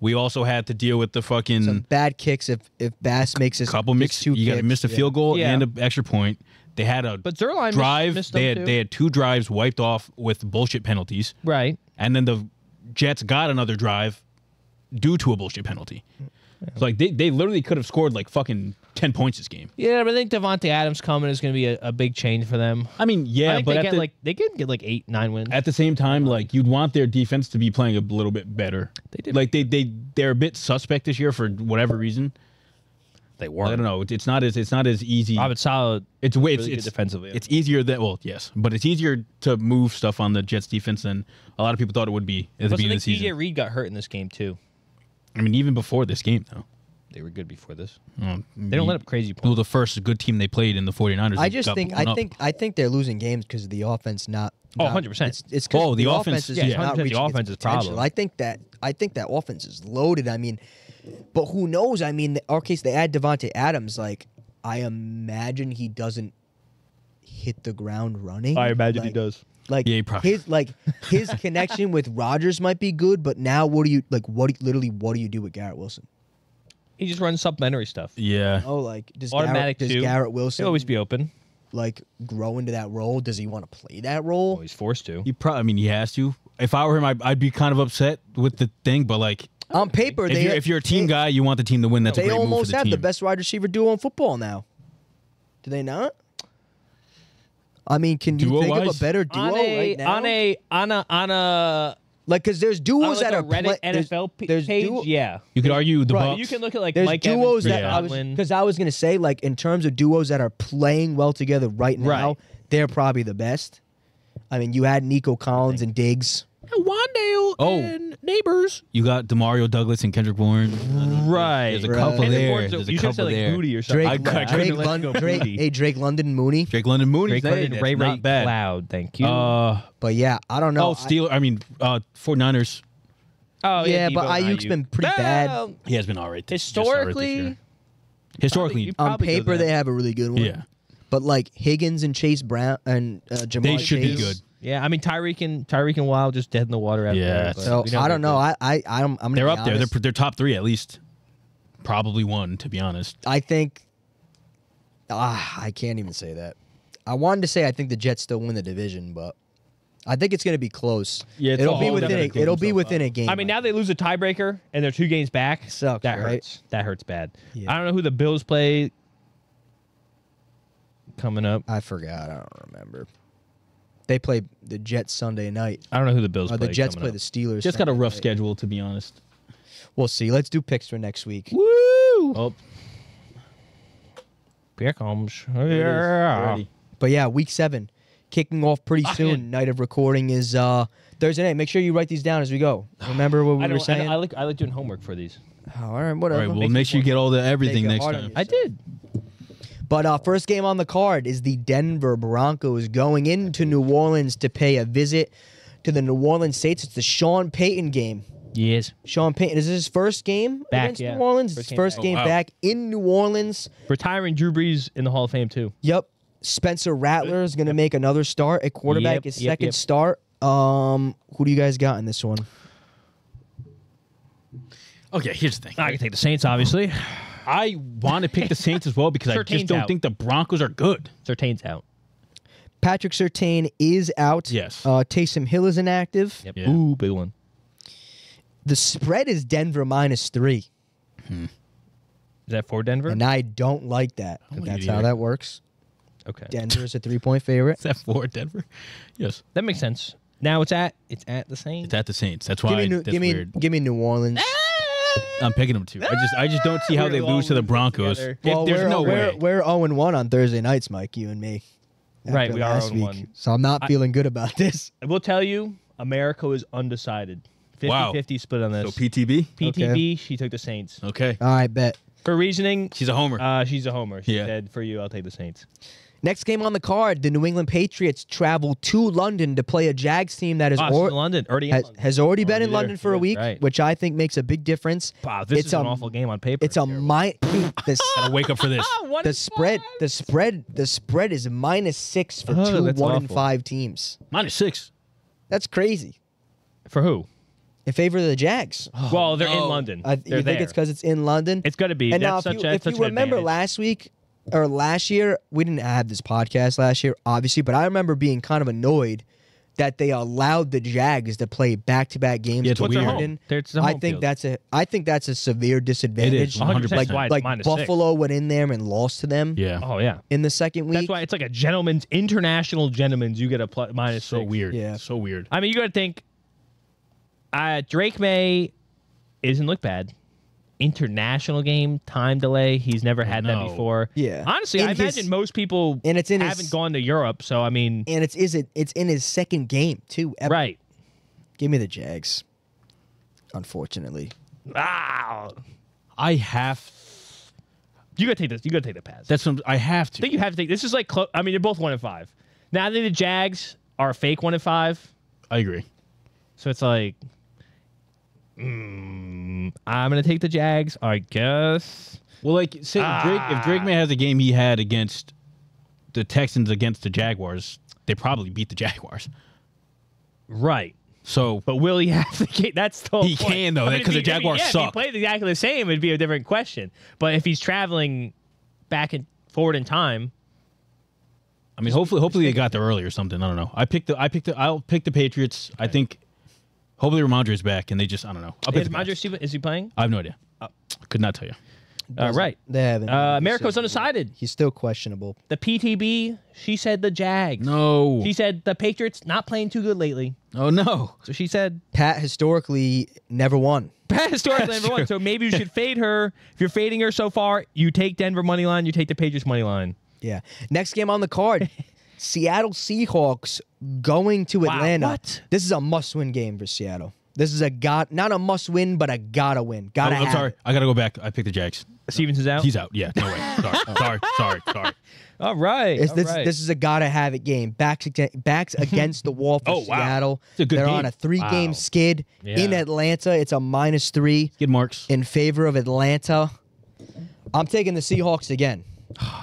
We also had to deal with the fucking Some bad kicks if Bass makes his couple his mix. two You got to kicks. miss a Yeah. field goal Yeah. and an extra point. They had a But Zerline drive. missed them too. They had 2 drives wiped off with bullshit penalties, Right. and then the Jets got another drive due to a bullshit penalty. So like they literally could have scored like fucking 10 points this game. Yeah, but I think Devontae Adams coming is going to be a big change for them. I mean, yeah, I think but they can get like 8, 9 wins. at the same time, like you'd want their defense to be playing a little bit better. They did. Like they're a bit suspect this year for whatever reason. They I weren't. don't know. It's not as easy. Robert Saleh. It's way really good defensively. It's easier that yes, but it's easier to move stuff on the Jets defense than a lot of people thought it would be at the Plus, I beginning think of the season. DJ Reed got hurt in this game too. I mean, even before this game though. They were good before this. They They don't let up crazy Well, points. the first good team they played in the 49ers. I they just got think blown up. I think they're losing games because of the offense not. Oh, not- 100%. It's 'cause Oh, the offense- is yeah, just not 100% the reaching its offense's potential. problem. I think that offense is loaded. I mean, but who knows? I mean, in our case, they add Devontae Adams. Like, I imagine he doesn't hit the ground running. Like- does. Like Yeah, he probably- his connection with Rodgers might be good, but now what do you do with Garrett Wilson? He just runs supplementary stuff. Yeah. Oh, like does Automatic Garrett, too. Garrett Wilson He'll always be open. like grow into that role? Does he want to play that role? Oh, he's forced to. I mean, he has to. If I were him, I'd be kind of upset with the thing, but like, On paper, if you're a team guy, you want the team to win. That's a They great move almost for the have team. the best wide receiver duo in football now. Do they not? I mean, can you think of a Duo-wise? better duo right now? on a Like, because there's duos like that a are Reddit NFL there's page. duo- Yeah. You could argue the Right, Bucks. You can look at like There's Mike duos Evans, that Godwin. because I was gonna say, like, in terms of duos that are playing well together right now, Right. they're probably the best. I mean, you had Nico Collins and Diggs. Wandale and Neighbors. You got Demario Douglas and Kendrick Bourne. Right. There's a Right. couple Kendrick there. Bourne's There's a you should say couple like there. Moody or something. Drake, I Drake, couldn't London, go Drake, Moody. hey, Drake London Mooney. Drake London Mooney. Drake London, That's Ray not bad. Loud. Thank you. But yeah, I don't know. 49ers. Yeah, but Ayuk's been pretty bad. He has been all right. Just all right this year. Historically, You On probably go paper, that. they have a really good one. yeah, But like Higgins and Chase Brown and Jamar they should be Chase. good. Yeah, I mean Tyreek and Wild just dead in the water after Yeah, that. but So we I they're don't know. good. I'm gonna They're be up there. honest. They're top 3 at least. Probably one, to be honest. I think. I can't even say that. I wanted to say I think the Jets still win the division, but I think it's going to be close. Yeah, it's it'll all be gonna within. dig It'll be themselves within a game. I mean, now they lose a tiebreaker and they're 2 games back. Sucks, That right? hurts. That hurts bad. Yeah. I don't know who the Bills play coming up. I forgot. I don't remember. They play the Jets Sunday night. I don't know who the Bills Or play. the Jets coming play the up. Steelers. Just got a Sunday rough night. schedule, to be honest. We'll see. Let's do picks for next week. Woo! Oh, Here comes. there it is. Yeah. Already. But yeah, week 7 kicking off pretty soon. Night of recording is Thursday night. Make sure you write these down as we go. Remember what we were saying? I like doing homework for these. Oh, all right, whatever. All right, well, make sure you get all the everything Make it next hard on time. you. I did. But first game on the card is the Denver Broncos going into New Orleans to pay a visit to the New Orleans Saints. It's the Sean Payton game. Yes. Sean Payton, is this his first game Back, against yeah. New Orleans? His first game back in New Orleans. Retiring Drew Brees in the Hall of Fame, too. Yep. Spencer Rattler is going to make another start at quarterback, his second start. Who do you guys got in this one? Okay, here's the thing. I can take the Saints, obviously. I want to pick the Saints as well because I just don't think the Broncos are good. Surtain's out. Patrick Surtain is out. Yes. Taysom Hill is inactive. Yep. Yeah. Ooh, big one. The spread is Denver -3. Is that for Denver? And I don't like that. But that's how that works. Okay. Denver is a 3-point favorite. Is that for Denver? Yes. That makes sense. Now it's at the Saints. It's at the Saints. That's why that's weird. Give me New Orleans. I'm picking them too. I just don't see how they lose to the Broncos. Well, There's no way. We're 0-1 on Thursday nights, Mike, you and me. Right, after we are last 0-1. week. So I'm not feeling good about this. I will tell you, America is undecided. 50-50 split on this. So PTB? PTB, Okay. she took the Saints. Okay. All right, bet. For reasoning, She's a homer. she's a homer. She Yeah. said, for you, I'll take the Saints. Next game on the card, the New England Patriots travel to London to play a Jags team that is London. Already in London. has already been in there. London for a week, right. which I think makes a big difference. Wow, this is an awful game on paper. It's a Gotta wake up for this. the spread is -6 for two that's 1-5 teams. -6. That's crazy. For who? In favor of the Jags. Well, they're in London. You They're think it's because it's in London? It's going to be. And now, That's if such you an remember advantage. last week or last year, we didn't have this podcast last year, obviously, but I remember being kind of annoyed that they allowed the Jags to play back-to-back games. Yeah, it's in weird. London. It's a I home think field. I think that's a severe disadvantage. It is, 100%. That's why it's Like -6. Buffalo went in there and lost to them Yeah. Oh, yeah. in the second week. That's why it's like a international gentleman's. You get a -6. So weird. Yeah. So weird. I mean, you got to think. Drake May isn't look bad. International game, time delay. He's never had that before. Yeah. Honestly, I imagine most people haven't gone to Europe. So, I mean. And it's in his second game, too. Ever. Right. Give me the Jags, unfortunately. Wow. I have. You got to take this. You got to take the pass. That's what I have I to. think you have to take. This is like. I mean, you're both 1-5. Now, I think the Jags are a fake 1-5. I agree. So it's like. I'm going to take the Jags, I guess. Well, like, say if Drake May has a game he had against the Texans against the Jaguars, they probably beat the Jaguars. Right. So, But will he have the game? That's the whole He point. can, though, I mean, because if the he- Jaguars If he suck. played exactly the same, it'd be a different question. But if he's traveling back and forward in time, I mean, hopefully they got there early or something. I don't know. I'll pick the Patriots. I think hopefully Ramondre's back and they just, I don't know. I'll pick is the Pats. is he playing? I have no idea. Could not tell you. Right. They haven't. Americo's undecided. He's still questionable. The PTB, she said the Jags. No. She said the Patriots not playing too good lately. Oh, no. So she said Pat historically never won. Pat historically That's number one. true. So maybe you should fade her. If you're fading her so far, you take Denver money line, you take the Patriots money line. Yeah. Next game on the card, Seattle Seahawks going to Atlanta. what? This is a must-win game for Seattle. This is not a must-win, but a gotta win. Gotta I'm have sorry. it. I got to go back. I picked the Jags. Stevenson's out. He's out. Yeah, no way. Sorry. All right. This is a gotta have it game. Backs against the wall for Oh, wow. Seattle. It's a good They're game. on a 3-game Wow. skid in Yeah. Atlanta. It's a -3 Good marks. in favor of Atlanta. I'm taking the Seahawks again.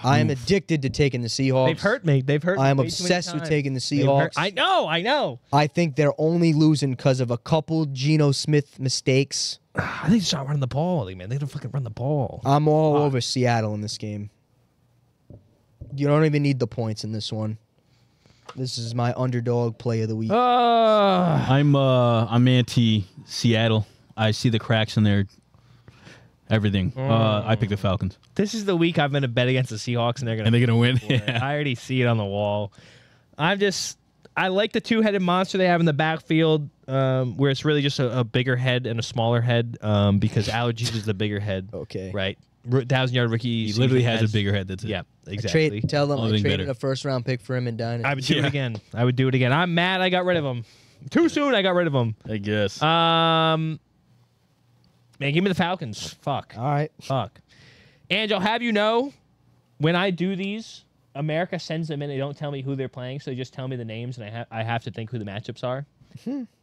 I am addicted to taking the Seahawks. They've hurt me. I am way too many obsessed with times. taking the They've hurt- Seahawks. I know. I think they're only losing because of a couple Geno Smith mistakes. I think they're not running the ball, man. They don't fucking run the ball. I'm all over Seattle in this game. You don't even need the points in this one. This is my underdog play of the week. I'm anti Seattle. I see the cracks in their everything. I picked the Falcons. This is the week I'm going to bet against the Seahawks, and they're going to win. I already see it on the wall. I like the two-headed monster they have in the backfield, where it's really just a bigger head and a smaller head, because Allergies is the bigger head. Okay. Right. 1,000-yard rookie. He literally has a bigger head. That's it. Yeah, exactly. Tell them I Only traded better. a first-round pick for him in Dynasty. I would do it again. I would do it again. I'm mad I got rid of him. Too soon I got rid of him. I guess. Man, give me the Falcons. Fuck. All right. Fuck. Angel, have you know, when I do these, America sends them in. They don't tell me who they're playing, so they just tell me the names, and I have to think who the matchups are.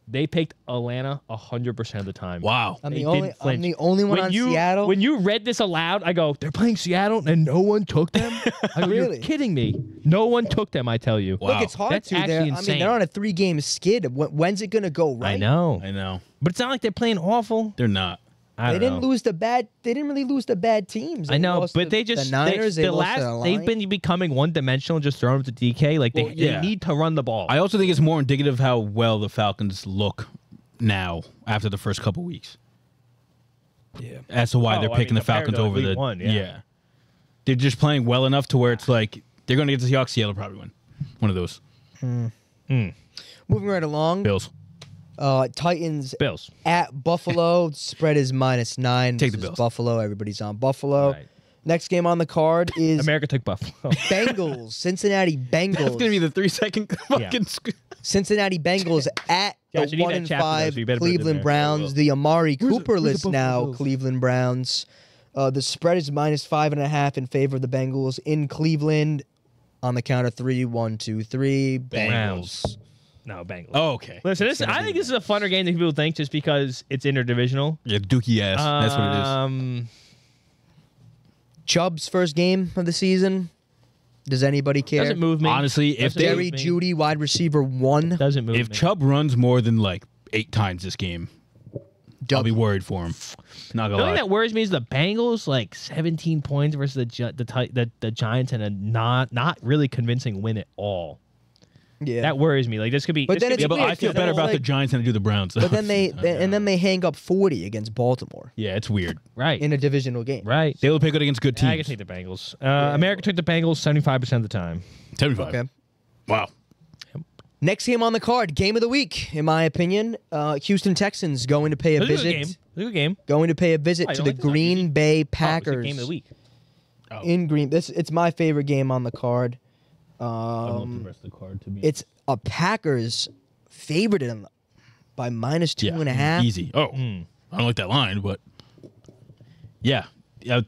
They picked Atlanta 100% of the time. Wow. I'm the only one on Seattle. When you read this aloud, I go, they're playing Seattle and no one took them? I go, Really? You're kidding me. No one took them, I tell you. Wow. Look, it's hard That's to. actually I insane. mean, they're on a 3-game skid. When's it going to go right? I know. But it's not like they're playing awful. They're not. I They don't didn't know. lose the bad. They didn't really lose the bad teams. I know, lost but they just the Niners. They lost to the they've Lions. been becoming one-dimensional and just throwing them to DK. Like they need to run the ball. I also think it's more indicative of how well the Falcons look now after the first couple weeks. Yeah. As to why they're picking the Falcons over week the one, yeah. They're just playing well enough to where it's like they're going to get the Seahawks. Seattle probably win. One of those. Moving right along. Bills. Titans Bills. at Buffalo. Spread is -9. Take the This is Bills. Buffalo. Everybody's on Buffalo. Right. Next game on the card is America took Buffalo. Bengals. Cincinnati Bengals. That's going to be the 3-second fucking Cincinnati Bengals at Josh, the you need that chapter, though, 1-5 so you better put it in Cleveland there. Browns. The Amari Cooper where's the list now. Buffalo Bills? Cleveland Browns. The spread is -5.5 in favor of the Bengals in Cleveland. On the count of 3, 1, 2, 3. Browns. No, Bengals. Oh, okay. Listen, I think this is a funner game than people think just because it's interdivisional. Yeah, dookie ass. That's what it is. Chubb's first game of the season. Does anybody care? Doesn't move me. Honestly, if Doesn't move Jerry me. Judy, wide receiver 1. Doesn't move If me. Chubb runs more than like 8 times this game, I'll be worried for him. Not The gonna only lie. thing that worries me is the Bengals, like 17 points versus the Giants, and a not really convincing win at all. Yeah. That worries me. Like this could be. But this then could it's be Yeah, but weird, I feel 'cause better then about it's the like- Giants than I do the Browns. But then they hang up 40 against Baltimore yeah, it's weird. right. in a divisional game. Right. They will play good against good I can teams. take the Bengals. America took the Bengals 75% of the time. 75. Okay. Wow. Next game on the card, game of the week, in my opinion. Houston Texans going to pay a This is a visit. good game. This is a good game. Going to pay a visit Oh, you to don't the like this? Oh, Green Bay Oh, it's Packers the game of the week. in Green. It's my favorite game on the card. I want the rest of the card to be. It's a Packers favorite by -2.5. Easy. Oh, I don't like that line, but yeah.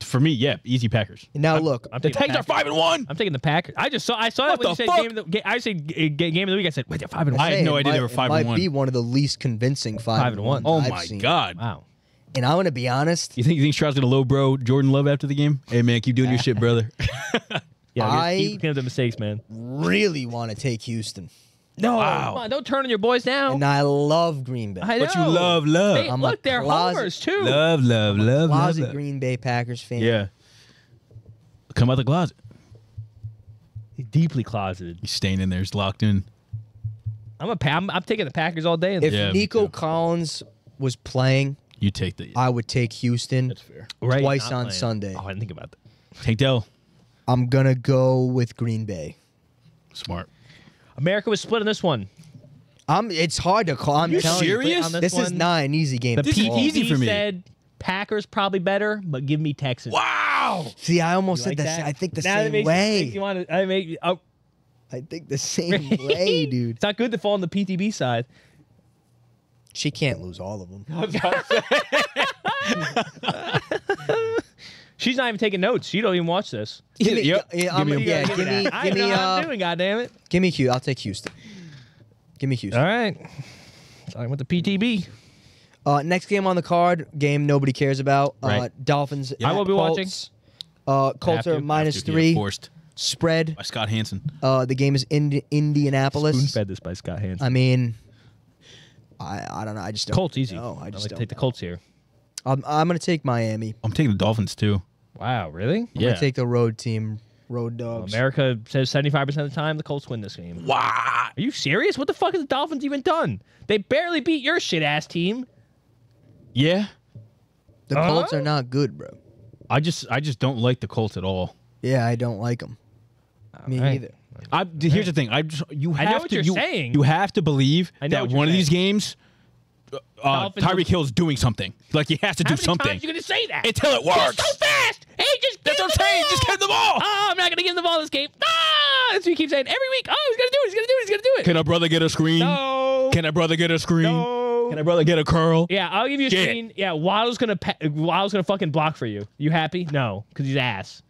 For me, yeah, easy Packers. Now look, I'm The taking Titans are Packers. 5-1. I'm taking the Packers. I saw that What when you the said fuck? game of the. I said game of the week. I said, wait, they're 5-1. I had no idea they were It might 5-1. be one of the least convincing 5-1. Oh I've my seen. god. Wow. And I'm gonna be honest. You think Stroud's gonna low bro Jordan Love after the game? Hey man, keep doing your shit, brother. Yeah, keep cleaning up the mistakes, man. Really want to take Houston, No, Wow. come on, don't turn on your boys now. and I love Green Bay. I But you know. love. They, I'm a look, they're closet- homers too. Love. Closet Green Bay Packers fan. Yeah. Come out the closet. Deeply closeted. He's staying in there. He's locked in. I'm taking the Packers all day. If Yeah, me Nico too. Collins was playing, You take the. I would take Houston That's fair. twice not on playing. Sunday. Oh, I didn't think about that. Take Dell. I'm gonna go with Green Bay. Smart. America was split in this one. It's hard to call. I'm You telling serious? you, On this is one? not an easy game. The This is to call. easy for me. said Packers probably better, but give me Texans. Wow. See, I almost You said like the that? same. I think the Now that same makes way. You want to? I make. Oh, I think the same way, dude. it's not good to fall on the PTB side. She can't lose all of them. She's not even taking notes. She don't even watch this. Give me, Yep. yeah, Give me a- yeah, Give give me, that. I give me, know how I'm doing. God damn it! give me I'll take Houston. Give me Houston. All right. Talking with the PTB. Next game on the card, game nobody cares about. Right. Dolphins. I at will be watching. Colts. Colts are to. -3 Forced spread. by Scott Hansen. The game is in Indianapolis. Spoon fed this by Scott Hansen. I mean, I don't know. I just don't. Colts easy. No, I just like to don't. take the Colts here. I'm gonna take Miami. I'm taking the Dolphins too. Wow, really? I'm Yeah. gonna take the road team. Road dogs. America says 75% of the time the Colts win this game. Wow. Are you serious? What the fuck has the Dolphins even done? They barely beat your shit ass team. Yeah. The Colts are not good, bro. I just don't like the Colts at all. Yeah, I don't like them. Me right. either. Here's the thing. You have know what to, you're saying. You have to believe I know that what you're one of these saying. games, Dolphins Tyreek Hill is doing something. Like he has to How do many something times are you going to say that? until it He's works. so fast. Hey, just That's give what him I'm saying. the Just ball. get the ball. Oh, I'm not going to give him the ball this game. Ah! That's what you keep saying every week. Oh, he's going to do it. He's going to do it. He's going to do it. Can a brother get a screen? No. Can a brother get a screen? No. Can a brother get a curl? Yeah, I'll give you a Shit. screen. Yeah, Waddle's gonna fucking block for you. You happy? No, because he's ass.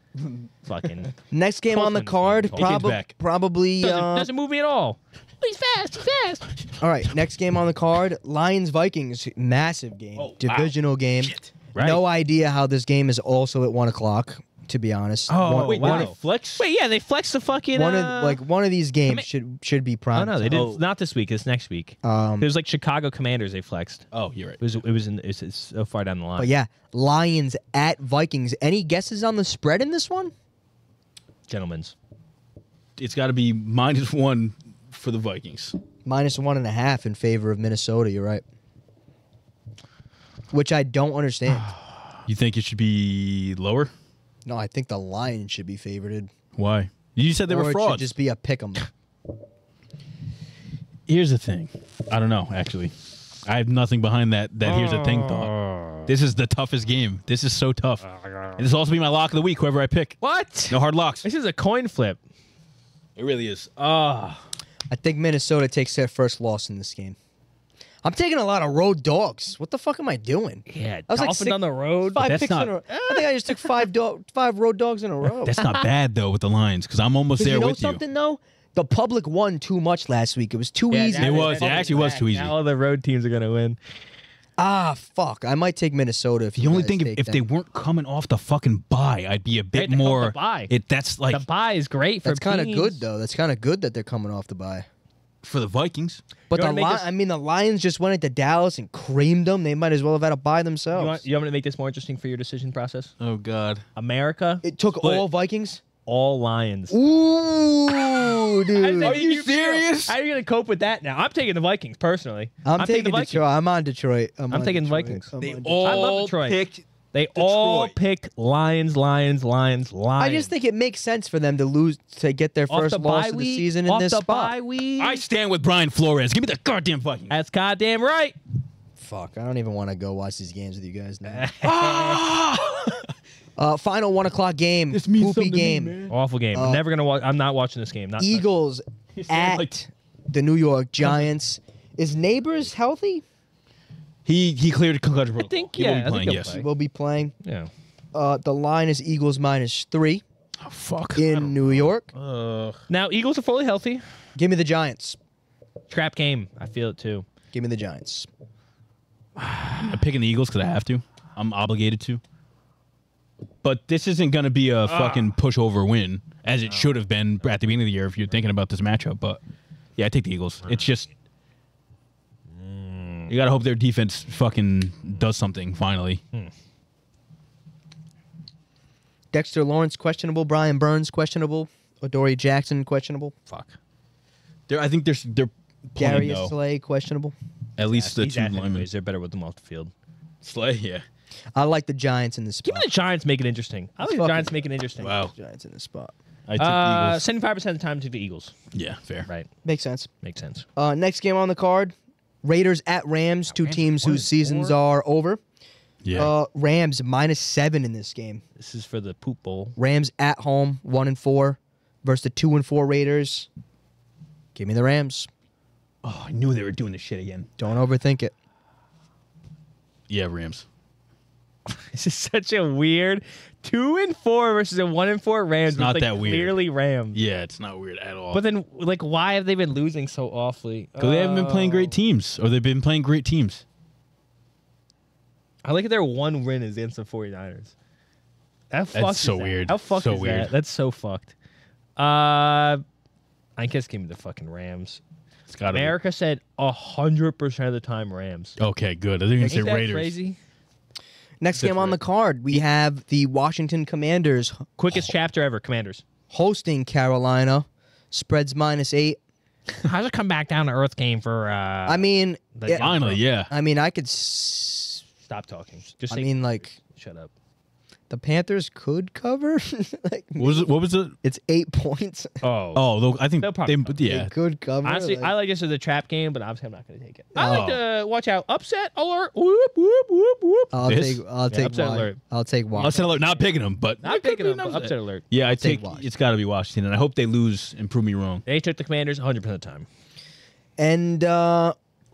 Fucking. Next game on the Coltsman's card, fault. back. probably. Doesn't move me at all. He's fast. He's fast. All right, next game on the card, Lions Vikings, massive game, divisional game. Right. No idea how this game is also at 1 o'clock. To be honest, Wait, wow. they flex? Wait, yeah, they flexed the fucking. one of these games should be prime. Oh no, they time. did not this week. It's next week. It was like Chicago Commanders. They flexed. Oh, you're right. It's so far down the line. But yeah, Lions at Vikings. Any guesses on the spread in this one? Gentlemen's. It's got to be -1 for the Vikings. -1.5 in favor of Minnesota. You're right. Which I don't understand. You think it should be lower? No, I think the Lions should be favored. Why? You said they Or were it frauds. should just be a pick'em. Here's the thing. I don't know, actually. I have nothing behind that here's the thing thought. This is the toughest game. This is so tough. And this will also be my lock of the week, whoever I pick. What? No hard locks. This is a coin flip. It really is. I think Minnesota takes their first loss in this game. I'm taking a lot of road dogs. What the fuck am I doing? Yeah, I was like Dolphins on the road. Five that's picks not- in a row. I think I just took five road dogs in a row. That's not bad, though, with the Lions, because I'm almost there you know with something, though? The public won too much last week. It was too easy. It was. It actually was too easy. Now all the road teams are gonna win. Fuck. I might take Minnesota if The you only guys thing, take if them. they weren't coming off the fucking bye, I'd be a bit They come off more. the bye. That's like The bye is great for That's kind of teams. good, though. That's kind of good that they're coming off the bye. for the Vikings. But You wanna make this- the Lions just went into Dallas and creamed them. They might as well have had a bye You themselves. want me to make this more interesting for your decision process? Oh God. America, It took Split. all Vikings. all Lions. Ooh, dude. Are you serious? How are you gonna cope with that now? I'm taking the Vikings personally. I'm taking the Vikings. Detroit. I'm on Detroit. I'm on taking Detroit. Vikings. I'm They on all I love Detroit. picked. They all Detroit. picked Lions. I just think it makes sense for them to lose to get their Off first the loss bye of the week, season in off this the spot. bye week. I stand with Brian Flores. Give me the goddamn Vikings. That's goddamn right. Fuck, I don't even want to go watch these games with you guys now. Final 1 o'clock game. This means Poopy something to me, game. man. Awful game. I'm never gonna watch. I'm not watching this game. Not Eagles at like- the New York Giants. Is Neighbors healthy? He cleared concussion protocol. think, He will yeah, be I think playing, he'll yes. play. Will be playing. Yeah. The line is Eagles -3 Oh, fuck. in New York. Now Eagles are fully healthy. Give me the Giants. Trap game. I feel it too. Give me the Giants. I'm picking the Eagles because I have to. I'm obligated to. But this isn't going to be a fucking pushover win, as it should have been at the beginning of the year if you're thinking about this matchup. But yeah, I take the Eagles. It's just you got to hope their defense fucking does something finally. Dexter Lawrence questionable. Brian Burns questionable. Adoree Jackson questionable. Fuck. I think they're playing Darius though. Slay questionable. At least the He's two at linemen. anyways. They're better with them off the field. Slay, yeah. I like the Giants in this Give spot. me the Giants. Make it interesting. I like the fucking- Giants. Make it interesting. Wow. Giants in this spot. I took the Eagles. 75% of the time to the Eagles. Yeah, fair. Right. Makes sense. Makes sense. Next game on the card, Raiders at Rams, two Rams teams whose 1-4. seasons are over. Yeah. Rams -7 in this game. This is for the poop bowl. Rams at home, 1-4 versus the 2-4 Raiders. Give me the Rams. Oh, I knew they were doing this shit again. Don't overthink it. Yeah, Rams. This is such a weird 2-4 versus a 1-4 Rams. It's not with, that weird. Clearly Rams. Yeah, it's not weird at all. But then, like, why have they been losing so awfully? Because they haven't been playing great teams, or they've been playing great teams. I like their one win is against the 49ers. How fucked so is that? weird. How fucked So is weird. that? That's so fucked. I guess give me the fucking Rams. It's got America said 100% of the time Rams. Okay, good. I think it's Ain't the that Raiders. crazy? Next game on the card, we have the Washington Commanders Quickest chapter ever, Commanders. hosting Carolina. Spreads -8. How's it come back down to earth game for? I mean, the- Finally, yeah. I mean, I could. Stop talking. Just I say, mean, like shut up. the Panthers could cover. Like, What was it? it's 8 points. Oh. Though I think They'll probably they, cover. yeah. They could cover. Honestly, like- I like this as a trap game, but obviously I'm not going to take it. I Oh. like to watch out. Upset alert. Whoop, whoop, whoop, whoop. I'll This? take upset Wa- alert. I'll take Upset Washington. alert, not picking them, but Not it could picking be them, an but upset alert. Yeah, I take take. Washington. It's got to be Washington, and I hope they lose and prove me wrong. They took the Commanders 100% of the time. And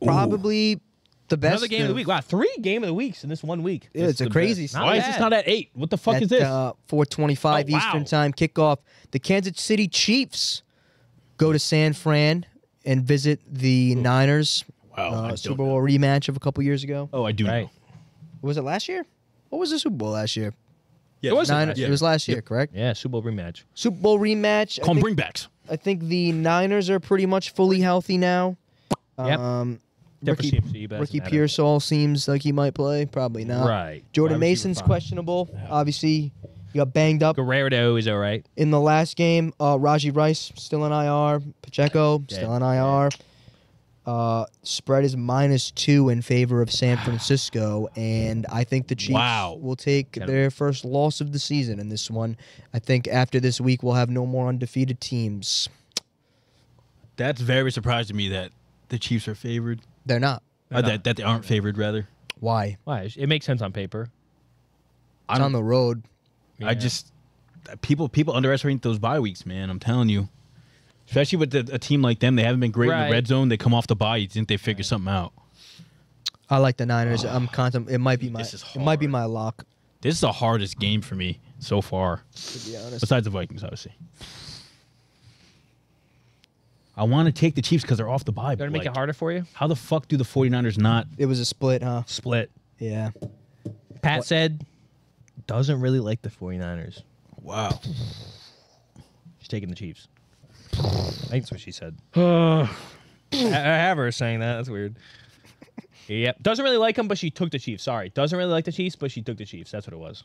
probably the best. Another game of the week. Wow, 3 game of the weeks in this 1 week. Yeah, it's a crazy best. stuff. Why is this not at 8? What the fuck is this? 4:25 Eastern Time kickoff. The Kansas City Chiefs go to San Fran and visit the Niners. Wow, Super Bowl rematch of a couple years ago. Oh, I do know. Was it last year? What was the Super Bowl last year? Yeah, it was It was last year, correct? Yeah, Super Bowl rematch. Super Bowl rematch. Call them bringbacks. I think the Niners are pretty much fully healthy now. Yep. Ricky Pearsall seems like he might play. Probably not. Right. Jordan Mason's questionable. Yeah. Obviously, he got banged up. Guerrero is all right. In the last game, Raji Rice still in IR. Pacheco still in IR. Spread is -2 in favor of San Francisco, and I think the Chiefs will take their first loss of the season in this one. I think after this week, we'll have no more undefeated teams. That's very surprising to me that the Chiefs are favored. They're not. That they aren't favored, rather. Why? Why? It makes sense on paper. It's on the road. I just people underestimate those bye weeks, man. I'm telling you. Especially with a team like them, they haven't been great in the red zone. They come off the bye. You think they figure something out? I like the Niners. It might be my lock. This is the hardest game for me so far. To be honest, besides the Vikings, obviously. I want to take the Chiefs because they're off the bye. Going to make it harder for you? How the fuck do the 49ers not? It was a split, huh? Split. Yeah. Pat said doesn't really like the 49ers. Wow. She's taking the Chiefs. I think that's what she said. I have her saying that. That's weird. Yep. Doesn't really like them, but she took the Chiefs. Sorry. Doesn't really like the Chiefs, but she took the Chiefs. That's what it was.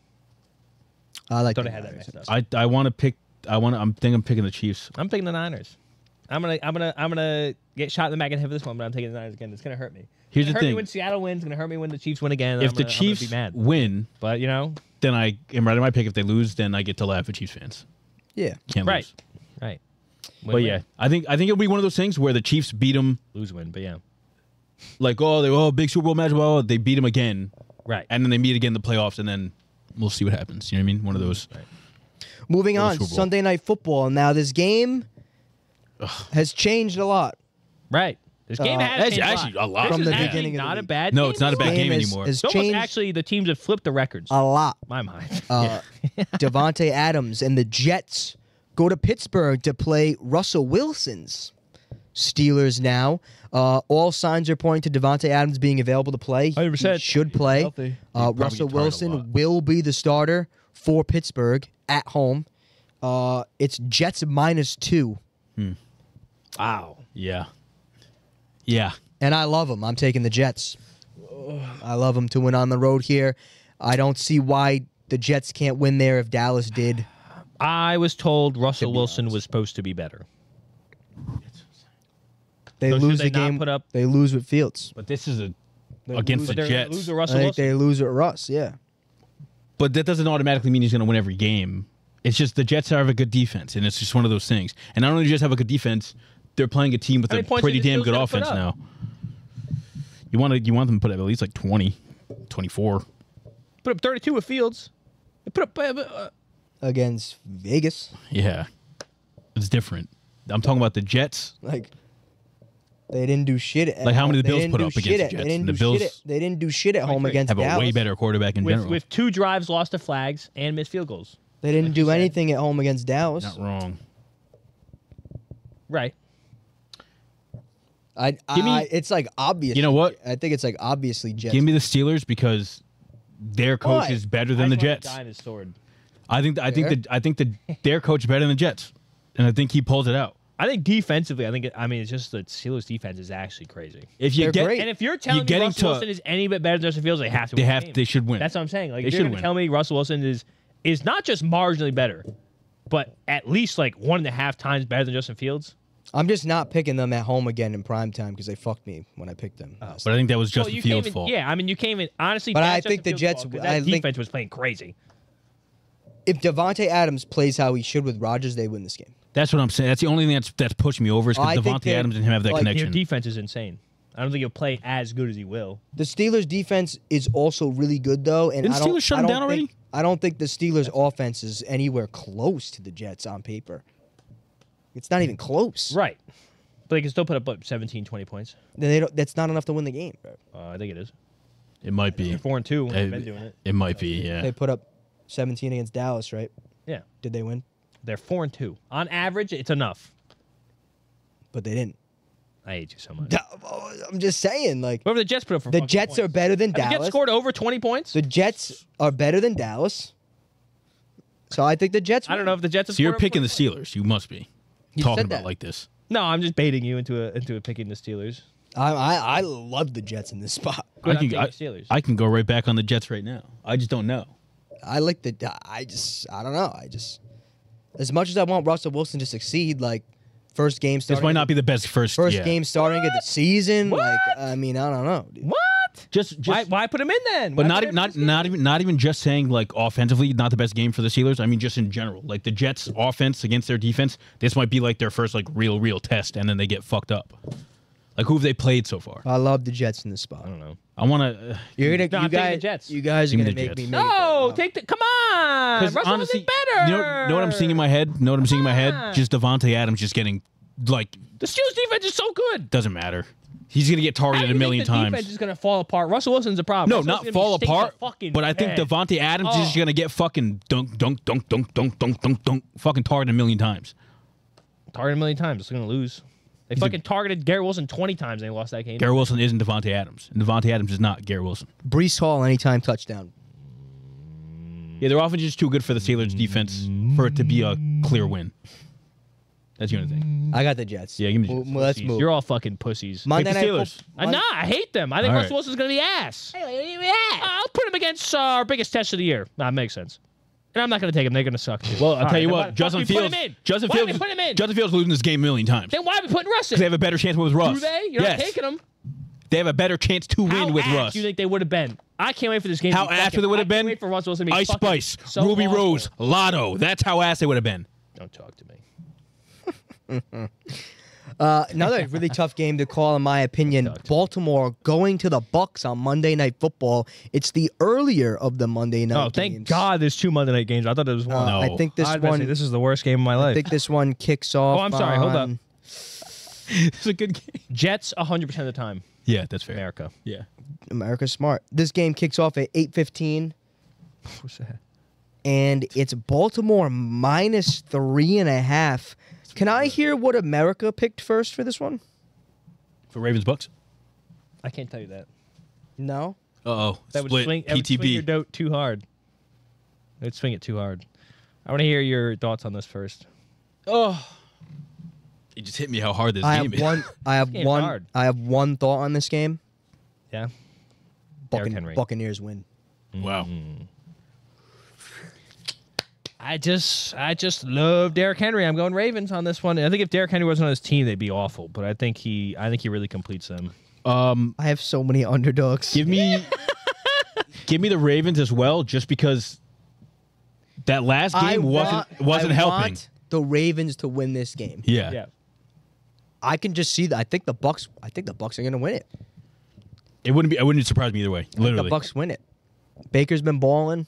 I like Thought I had that mixed up. I want to pick. I'm picking the Chiefs. I'm picking the Niners. I'm gonna get shot in the back and head for this one, but I'm taking the Niners again. It's gonna hurt me. Here's the thing: hurt me when Seattle wins. It's gonna hurt me when the Chiefs win again. If the Chiefs win, but you know, then I am right in my pick. If they lose, then I get to laugh at Chiefs fans. Yeah, can't lose. Right. But yeah, I think it'll be one of those things where the Chiefs beat them, lose-win. But yeah, like big Super Bowl match. Well, they beat them again, right? And then they meet again in the playoffs, and then we'll see what happens. You know what I mean? One of those. Right. Moving on, Sunday Night Football. Now this game has changed a lot. Right. This game has actually a lot from the beginning. Not of a bad. No, game. it's not a bad game anymore. It's almost actually the teams have flipped the records. A lot. My mind. Davante Adams and the Jets go to Pittsburgh to play Russell Wilson's Steelers now. All signs are pointing to Davante Adams being available to play. 100%. He should play. Russell Wilson will be the starter for Pittsburgh at home. It's Jets -2. Wow. Yeah. Yeah. And I love them. I'm taking the Jets. I love them to win on the road here. I don't see why the Jets can't win there if Dallas did. I was told Russell Wilson was supposed to be better. They lose the game. They lose with Fields. But this is against the Jets. Lose with Russell I think Wilson. they lose with Russ, yeah. But that doesn't automatically mean he's going to win every game. It's just the Jets have a good defense, and it's just one of those things. And not only do the Jets have a good defense, they're playing a team with a pretty damn good offense now. You want them to put up at least like 20, 24. Put up 32 with Fields. They put up against Vegas. Yeah, it's different. I'm talking about the Jets. Like they didn't do shit. Like how many the Bills put up against the Jets? They didn't do shit at home against Dallas. Have a way better quarterback in general. With 2 drives lost to flags and missed field goals. They didn't do anything at home against Dallas. Not wrong. Right. It's like obvious. You know what? I think it's like obviously Jets. Give me the Steelers because their coach is better than the Jets. I think their coach is better than the Jets, and I think he pulls it out. I think defensively, it's just the Steelers' defense is actually crazy. If you get, and if you're telling me Russell Wilson is any bit better than Justin Fields, they have to. They should win. That's what I'm saying. Like they if you're going to tell me Russell Wilson is not just marginally better, but at least like 1.5 times better than Justin Fields. I'm just not picking them at home again in primetime because they fucked me when I picked them. But I think that was Justin Fields' fault. Yeah, you came in honestly. But I think the Jets. That defense was playing crazy. If Davante Adams plays how he should with Rodgers, they win this game. That's what I'm saying. That's the only thing that's pushing me over is because Davante Adams didn't have that connection. Your defense is insane. I don't think he'll play as good as he will. The Steelers' defense is also really good, though. And Didn't Steelers shut him down already? I don't think the Steelers' offense is anywhere close to the Jets on paper. It's not even close. Right. But they can still put up, what, 17, 20 points. Then they don't. That's not enough to win the game, bro. I think it is. It might be. They're 4-2 when they've been doing it. It might be, yeah. They put up 17 against Dallas, right? Yeah. Did they win? They're 4-2. On average, it's enough. But they didn't. I hate you so much. I'm just saying, like Whatever the Jets put up for the fucking Jets points. are better than Have the Dallas. Jets scored over 20 points? The Jets are better than Dallas. So I think the Jets. I don't know if the Jets have So you're scored over picking the 20 Steelers. You must be. You Talking said about that. like this. No, I'm just baiting you into picking the Steelers. I love the Jets in this spot. Good, I I'm can, taking Steelers. I can go right back on the Jets right now. I just don't know. I like the. I don't know. As much as I want Russell Wilson to succeed, like first game starting. This might not be the best first yeah. game starting of the season. What? Like I mean, I don't know. Dude. What? Just Why put him in then? But Why put him in not even just saying like offensively, not the best game for the Steelers. I mean just in general, like the Jets' offense against their defense. This might be like their first like real test, and then they get fucked up. Like who have they played so far? I love the Jets in this spot. I don't know. I want to. You're gonna, No, you I'm taking the guys, Jets. you guys are Give gonna me the make me Jets. make No, that. take the. Come on. Russell honestly, Wilson's better. know what I'm seeing in my head? Know what I'm seeing in my head? on. Just Devontae Adams just getting like The Steelers defense is so good. doesn't matter. He's gonna get How targeted do a you million think the times. defense is gonna fall apart? Russell Wilson's a problem. No, Russell not Wilson's fall gonna be apart. fucking But I think head. Devontae Adams is just gonna get fucking dunk, fucking targeted a million times. Targeted a million times. It's gonna lose. They fucking targeted Garrett Wilson 20 times and they lost that game. Garrett Wilson isn't Devontae Adams, and Devontae Adams is not Garrett Wilson. Brees Hall anytime touchdown. Yeah, their offense is too good for the Steelers' defense for it to be a clear win. That's the only thing. I got the Jets. Yeah, give me the Jets. Let's move. You're all fucking pussies. Monday Pick the Night Steelers. Football- Nah, I hate them. I think All Russell right. Wilson's gonna be ass. I'll put him against our biggest test of the year. That makes sense. And I'm not gonna take him. They're gonna suck too. Well, I'll All tell you then what, why Justin the fuck Fields. we put him in? Justin Why Fields. did we put him in? Justin Fields losing this game a million times. Then why are we putting Russ in? They have a better chance with Russ. Do they? You're yes. not taking him. They have a better chance to How win with ass Russ. do you think they would have been? I can't wait for this game. How to be ass fucking- would it have I can't been? Wait for Russell to be Ice fucking Spice, so Ruby awful. Rose, Lotto. That's how ass they would have been. Don't talk to me. Another really tough game to call, in my opinion. Sucked. Baltimore going to the Bucs on Monday Night Football. It's the earlier of the Monday night Oh, thank games. God there's 2 Monday night games. I thought it was one. No. I think this I'd been one. saying, this is the worst game of my I life. think this one kicks off. I'm sorry, hold up. on It's a good game. Jets 100% of the time. Yeah, that's fair. America. Yeah. America's smart. This game kicks off at 8:15, What's that? and it's Baltimore minus 3.5. Can I hear what America picked first for this one? For Ravens Bucks. I can't tell you that. No. Uh-oh. That would Split. swing, that would swing your PTB. dote too hard. It would swing it too hard. I want to hear your thoughts on this first. Oh. It just hit me how hard this I game have is. one. I have game's one. hard. I have one thought on this game. Yeah. Derrick Henry. Buccaneers win. Wow. I just love Derrick Henry. I'm going Ravens on this one. I think if Derrick Henry wasn't on his team, they'd be awful. But I think he really completes them. I have so many underdogs. Give me the Ravens as well, just because that last game wasn't I helping. want the Ravens to win this game. Yeah. Yeah. I can just see that. I think the Bucks are going to win it. It wouldn't surprise me either way. Literally. The Bucks win it. Baker's been balling.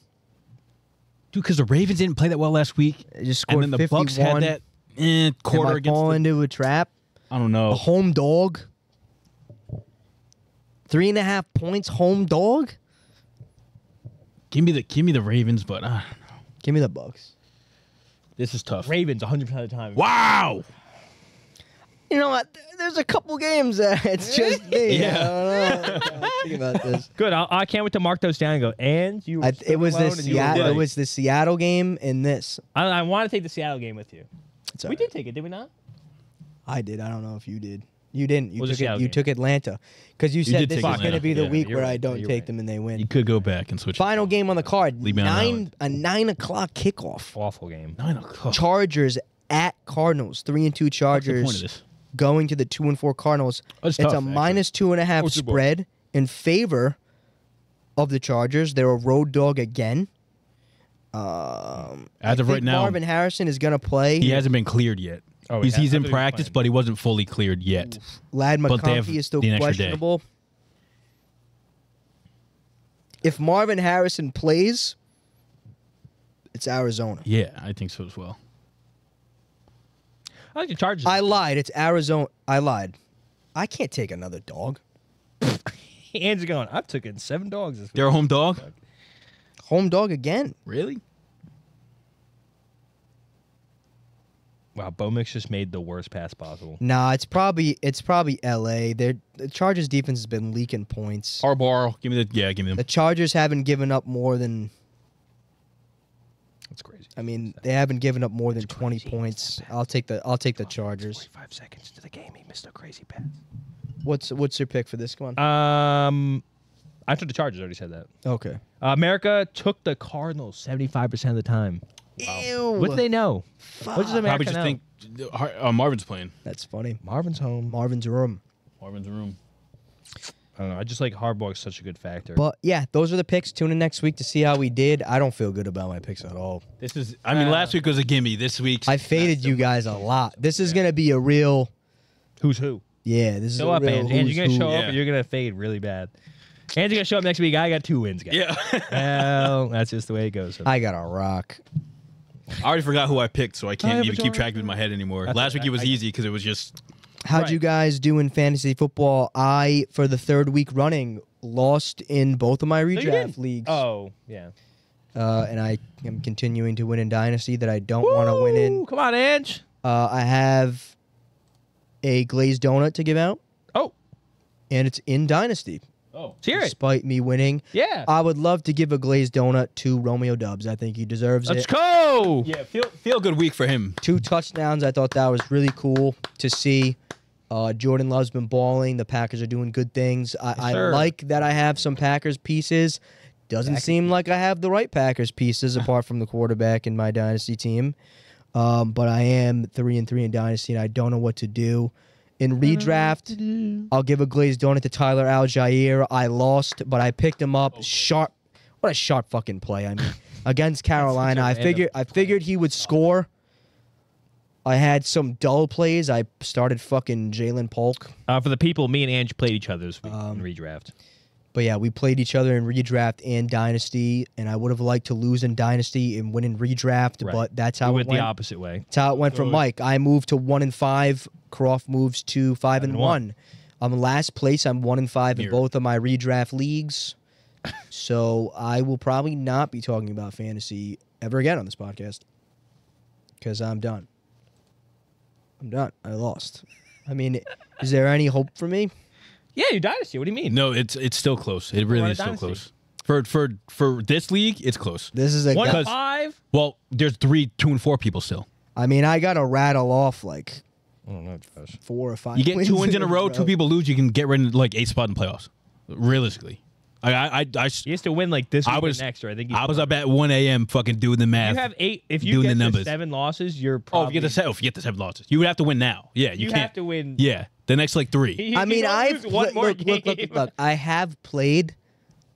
Dude, because the Ravens didn't play that well last week. They just scored And then the 51. Bucks had that quarter Am I against falling the, into a trap? I don't know. A home dog. 3.5 points, home dog. Give me the Ravens, but Give me the Bucks. this is tough. Ravens 100% of the time. Wow. You know what? There's a couple games that it's just me. Yeah. I don't know. Think about this. Good. I can't wait to mark those down and go. And you. It was alone the and you were Seattle. right. It was the Seattle game and this. I want to take the Seattle game with you. It's We all right. did take it, did we not? I did. I don't know if you did. You didn't. You What was took the it. Seattle You game? took Atlanta because you said did this is take going to Atlanta. be the Yeah, week you're where I right. don't You're take right. them and they win. You could go back and switch. Final game on the card. Leave me on that 9 o'clock kickoff. Awful game. 9 o'clock. Chargers at Cardinals. 3-2 What's the Chargers point of this? going to the 2-4 Cardinals. That's It's tough, a actually. minus 2.5 What's the point? spread in favor of the Chargers. They're a road dog again. As I of think right now, Marvin Harrison is going to play. he hasn't been cleared yet. Oh, he's yeah. in I thought he was practice, playing. but he wasn't fully cleared yet. Lad But they have McConkey is still the extra day. questionable. If Marvin Harrison plays, it's Arizona. Yeah, I think so as well. I like the Chargers. I lied. It's Arizona. I lied. I can't take another dog. Hands going. I've taken 7 dogs this week. They're a home dog? Home dog again. Really? Wow, Bo Mix just made the worst pass possible. Nah, it's probably LA. The Chargers defense has been leaking points. Harbaugh, give me them. The Chargers haven't given up more than. That's crazy. I mean, they haven't given up more than 20 points. I'll take the Chargers. 45 seconds into the game, he missed a crazy pass. What's your pick for this one? I took the Chargers. I already said that. Okay. America took the Cardinals 75% of the time. Wow. Ew. What do they know? What does America Probably just know? think Marvin's playing. That's funny. Marvin's home. Marvin's room. Marvin's room. I don't know. I just like Harbaugh is such a good factor. But yeah, those are the picks. Tune in next week to see how we did. I don't feel good about my picks at all. This is. I mean, last week was a gimme. This week, I faded you guys a lot. This is gonna be a real. Who's who? Yeah, this is Show a up, real. Angie. Angie, you're who's gonna show who. up, Yeah. or you're gonna fade really bad. Angie's gonna show up next week. I got 2 wins, guys. yeah. Well, that's just the way it goes. I got a rock. I already forgot who I picked, so I can't have even a keep jar. track of it in my head anymore. That's Last week it was I- easy because it was just. How'd Right. you guys do in fantasy football? I, for the 3rd week running, lost in both of my No, you redraft didn't. leagues. Oh, yeah. And I am continuing to win in Dynasty that I don't want to win in. Woo! Come on, Ange. I have a glazed donut to give out, Oh, and it's in Dynasty. Oh. let's hear it. Despite me winning, Yeah. I would love to give a glazed donut to Romeo Dubs. I think he deserves Let's it. go. Yeah, feel good week for him. 2 touchdowns. I thought that was really cool to see. Jordan Love's been balling. The Packers are doing good things. I sir. like that I have some Packers pieces. Doesn't seem like I have the right Packers pieces apart from the quarterback in my Dynasty team. But I am 3-3 in Dynasty, and I don't know what to do. In redraft, I'll give a glazed donut to Tyler Algier. I lost, but I picked him up. Sharp. What a sharp fucking play. I mean, against Carolina, I figured he would score. I had some dull plays. I started fucking Jalen Polk. For the people, me and Ange played each other this week in redraft. But yeah, we played each other in redraft and Dynasty, and I would have liked to lose in Dynasty and win in redraft, Right. but that's We how it went went. the opposite way. That's how it went from Mike. I moved to 1-5. Croft moves to 5-1. I'm in last place. I'm 1-5 in Here. both of my redraft leagues. So I will probably not be talking about fantasy ever again on this podcast because I'm done. I'm done. I lost. I mean, is there any hope for me? Yeah, you dynasty. What do you mean? No, it's still close. It really What a is still dynasty. close. For this league, it's close. This is a. 1-5. Well, there's 3, 2, and 4 people still. I mean, I got to rattle off like I don't know, Josh. 4 or 5. You get 2 wins in a row, 2 people lose, you can get right in like 8th spot in playoffs. Realistically, I He has to win like this week I was or next, or I think I was up at 1 a.m. fucking doing the math. You have 8. If you doing get the to numbers. 7 losses, you're Oh, probably. if you get the 7 losses, you would have to win now. Yeah, you can't. have to win. Yeah, the next like 3. You I mean, don't I've lose one more game. look. I have played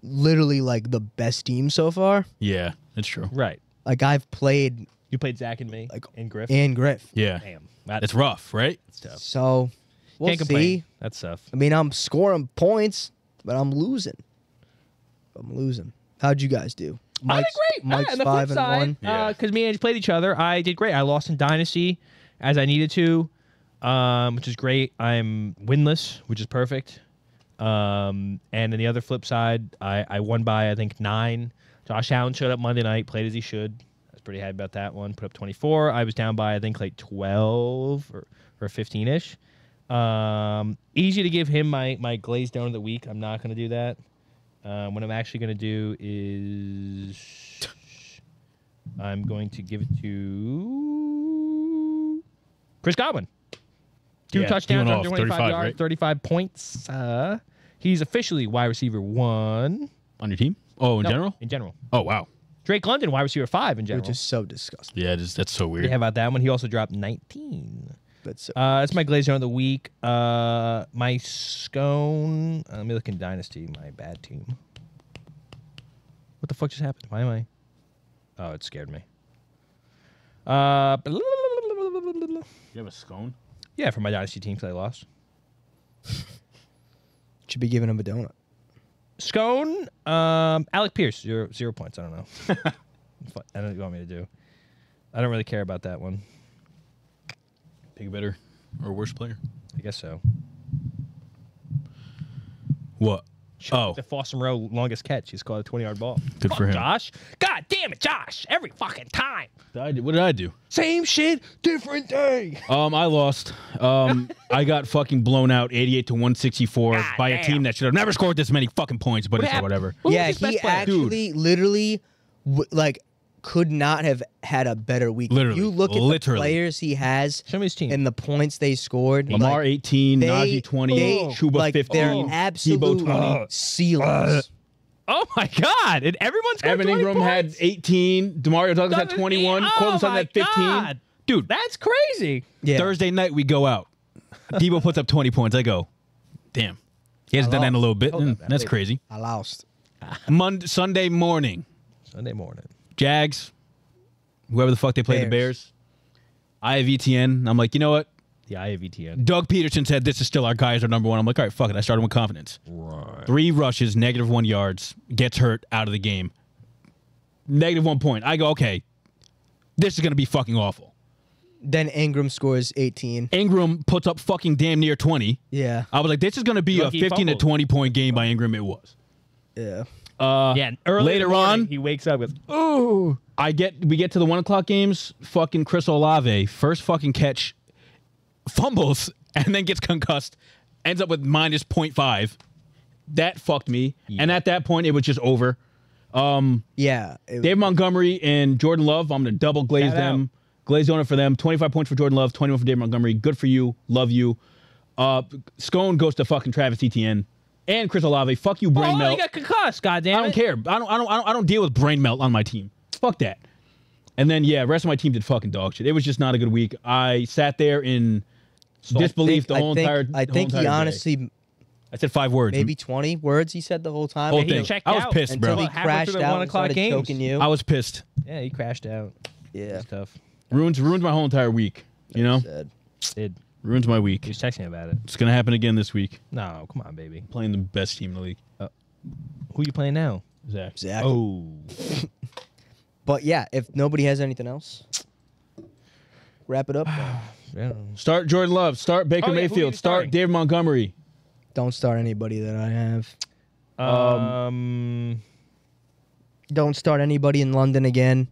literally like the best team so far. Yeah, that's true. Right. Like I've played You played Zach and me, Like, and Griff. and Griff. Yeah, Damn, it's rough, right? tough. So we'll Can't complain. see. That's tough. I mean, I'm scoring points, but I'm losing. How'd you guys do? I did great. Mike's On the 5 flip and side, 1. Yeah. because me and Ange played each other, I did great. I lost in Dynasty as I needed to, which is great. I'm winless, which is perfect. And on the other flip side, I won by, I think, 9. Josh Allen showed up Monday night, played as he should. I was pretty happy about that one. Put up 24. I was down by, I think, like 12 or 15-ish. Easy to give him my glazed donut of the week. I'm not going to do that. What I'm actually going to do is I'm going to give it to Chris Godwin. 2 Yeah, he touchdowns, went off, 125 35, yards, right? 35 points. He's officially wide receiver 1. On your team? Oh, in No, general? In general. Oh, wow. Drake London, wide receiver 5 in general. Which is so disgusting. Yeah, that's so weird. How about that one? He also dropped 19. That's so, That's my glazed donut of the week. My scone. Let me look in Dynasty. My bad team. What the fuck just happened? Why am I? Oh, it scared me. You have a scone? Yeah, for my Dynasty team because I lost. should be giving him a donut. Scone. Alec Pierce. 0 points. I don't know. I don't know what you want me to do. I don't really care about that one. Pick a better or worse player. I guess so. What? Oh, The Foster Moreau longest catch. He's caught a 20-yard ball. Good for him. Josh. God damn it, Josh. Every fucking time. what did I do? Same shit, different day. I lost. I got fucking blown out 88-164 God by damn. a team that should have never scored this many fucking points, but it's happened? whatever. Who was Yeah, his best he player? actually literally could not have had a better week. Literally, You look at the players he has Show me his team. and the points they scored. Lamar like, 18, they- Najee 20, they- Chuba like, 15, they're Debo absolute 20. ceilings. Oh my God! And everyone's got Evan 20 Ingram had points? 18. Demario Douglas had 21. Oh Courtland Sutton my had 15. God. Dude, That's crazy. Yeah. Thursday night we go out. Debo puts up 20 points. I go, damn. He hasn't done that in a little bit. That's crazy. I lost. Sunday morning, Sunday morning. Jags, whoever the fuck they play, the Bears. I have ETN. I'm like, you know what? The IAVTN. Doug Peterson said this is still our guy as our number one. I'm like, all right, fuck it. I started with confidence. Right. 3 rushes, -1 yards, gets hurt, out of the game. -1 point. I go, okay, this is going to be fucking awful. Then Ingram scores 18. Ingram puts up fucking damn near 20. Yeah. I was like, this is going to be Lucky a 15 to fumbled. 20 point game by Ingram. It was. Yeah. Yeah. Early later in the morning, on- he wakes up with, ooh. We get to the 1 o'clock games. Fucking Chris Olave, first fucking catch, fumbles, and then gets concussed. Ends up with -0.5. That fucked me. Yeah. And at that point, it was just over. Yeah. Dave Montgomery and Jordan Love, I'm going to double glaze Shout them. Glaze on it for them. 25 points for Jordan Love, 21 for Dave Montgomery. Good for you. Love you. Scone goes to fucking Travis Etienne and Chris Olave. Fuck you, brain Oh, melt. he got concussed. Goddamn I don't care. I don't deal with brain melt on my team. Fuck that. And then the rest of my team did fucking dog shit. It was just not a good week. I sat there in disbelief the whole entire. I think he day. honestly I said 5 words. maybe 20 words he said the whole time. Whole He thing. checked I was out pissed, until bro. he Halfway crashed through the out 1 and o'clock started games. choking you. I was pissed. Yeah, he crashed out. Yeah. It's tough. Ruins my whole entire week. You know, Said. Did. ruins my He week. was texting about it. It's gonna happen again this week. No, come on, baby. Playing the best team in the league. Who you playing now? Zach. Exactly. Oh. But yeah, if nobody has anything else, wrap it up. Yeah. Start Jordan Love. Start Baker Oh, yeah, who are Mayfield. you Start starting? Dave Montgomery. Don't start anybody that I have. Don't start anybody in London again.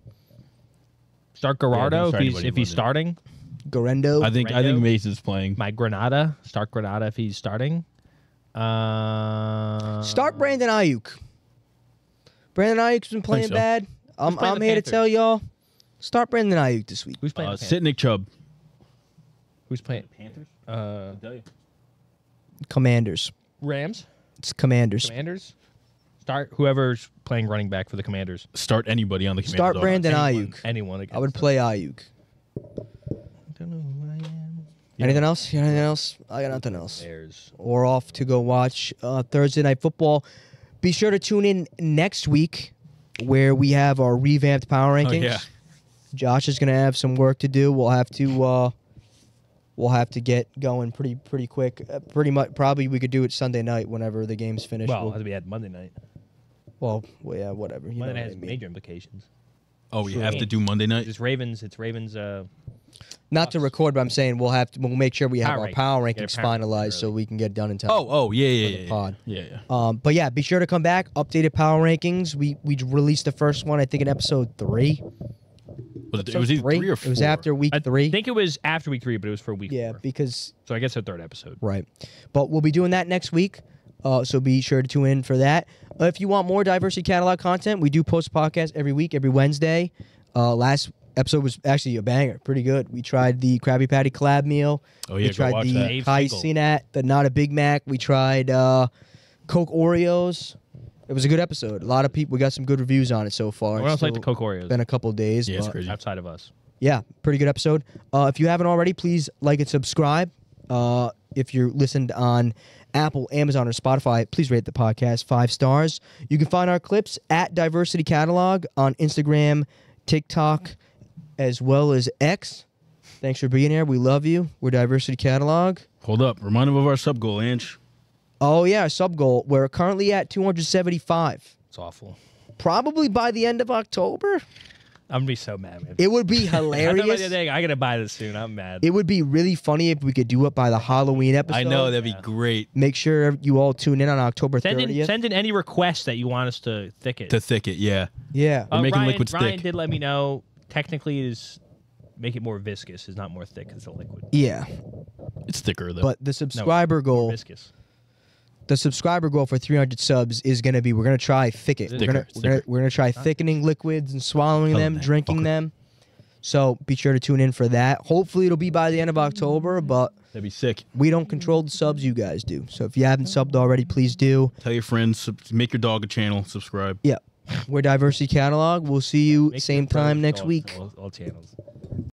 Start don't Gerardo start if anybody he's in starting. Gorendo. I think Rendo? Mason's playing. My Granada. Start Granada if he's starting. Start Brandon Ayuk. Brandon Ayuk's been playing so. bad. I'm playing the here to Panthers? tell y'all. Start Brandon Ayuk this week. Who's playing? the Sit Panthers? Nick Chubb. Who's playing? Panthers. Commanders. Rams. It's Commanders. Commanders. Start whoever's playing running back for the Commanders. Start anybody on the Commanders. Start Brandon Anyone, Ayuk. anyone against I would them. play Ayuk. Don't know who I am. Anything else? You got anything else? I got nothing else. Bears. We're off to go watch Thursday Night Football. Be sure to tune in next week where we have our revamped power rankings. yeah. Josh is going to have some work to do. We'll have to get going pretty quick. Pretty much, probably we could do it Sunday night whenever the game's finished. Well, as we had Monday night. Well, yeah, whatever. You know Monday night what I has mean. major implications. Oh, we have to do Monday night. It's Ravens. It's Ravens. Not to record, but I'm saying we'll make sure we have Power our rankings. power Get rankings a power ranking finalized so early. we can get done in time. Yeah. pod. Yeah. But yeah, be sure to come back. Updated power rankings. We released the first one, I think, in episode 3. It was either 3 or 4. It was after week 3. I think it was after week 3, but it was for week 4. Yeah, because So I guess a third episode. right. But we'll be doing that next week. So be sure to tune in for that. If you want more Diversity Catalog content, we do post a podcast every week, every Wednesday. Last episode was actually a banger, pretty good. We tried the Krabby Patty collab meal. Oh, yeah, We go tried watch the that. Dave Kai Single. Sinat, the Not a Big Mac. We tried Coke Oreos. It was a good episode. A lot of people, we got some good reviews on it so far. What else like the Still Coke Oreos? been a couple days. Yeah, it's but- crazy. Outside of us. yeah, pretty good episode. If you haven't already, please like and subscribe. If you're listened on Apple, Amazon, or Spotify, please rate the podcast 5 stars. You can find our clips at Diversity Catalog on Instagram, TikTok, as well as X. Thanks for being here. We love you. We're Diversity Catalog. Hold up. Remind them of our sub goal, Ange. Oh, yeah, our sub goal. We're currently at 275. It's awful. Probably by the end of October. I'm gonna be so mad, man. It would be I thought about the other hilarious. day, I gotta buy this soon. I'm mad. It would be really funny if we could do it by the Halloween episode. I know that'd be great. Make sure you all tune in on October 30th. Send in any requests that you want us to thicket. Yeah. Yeah. We're making liquid Ryan stick. did let me know. Technically, is make it more viscous. Is not more thick. It's a liquid. Yeah. It's thicker though. But the subscriber goal, Viscous. the subscriber goal for 300 subs is going to be we're going to try thicket. We're going to try thickening liquids and swallowing them, drinking them. So be sure to tune in for that. Hopefully it'll be by the end of October, but That'd be sick. we don't control the subs, you guys do. So if you haven't subbed already, please do. Tell your friends. Make your dog a channel. Subscribe. Yeah. We're Diversity Catalog. We'll see you Make same your pros time next all- week. all channels.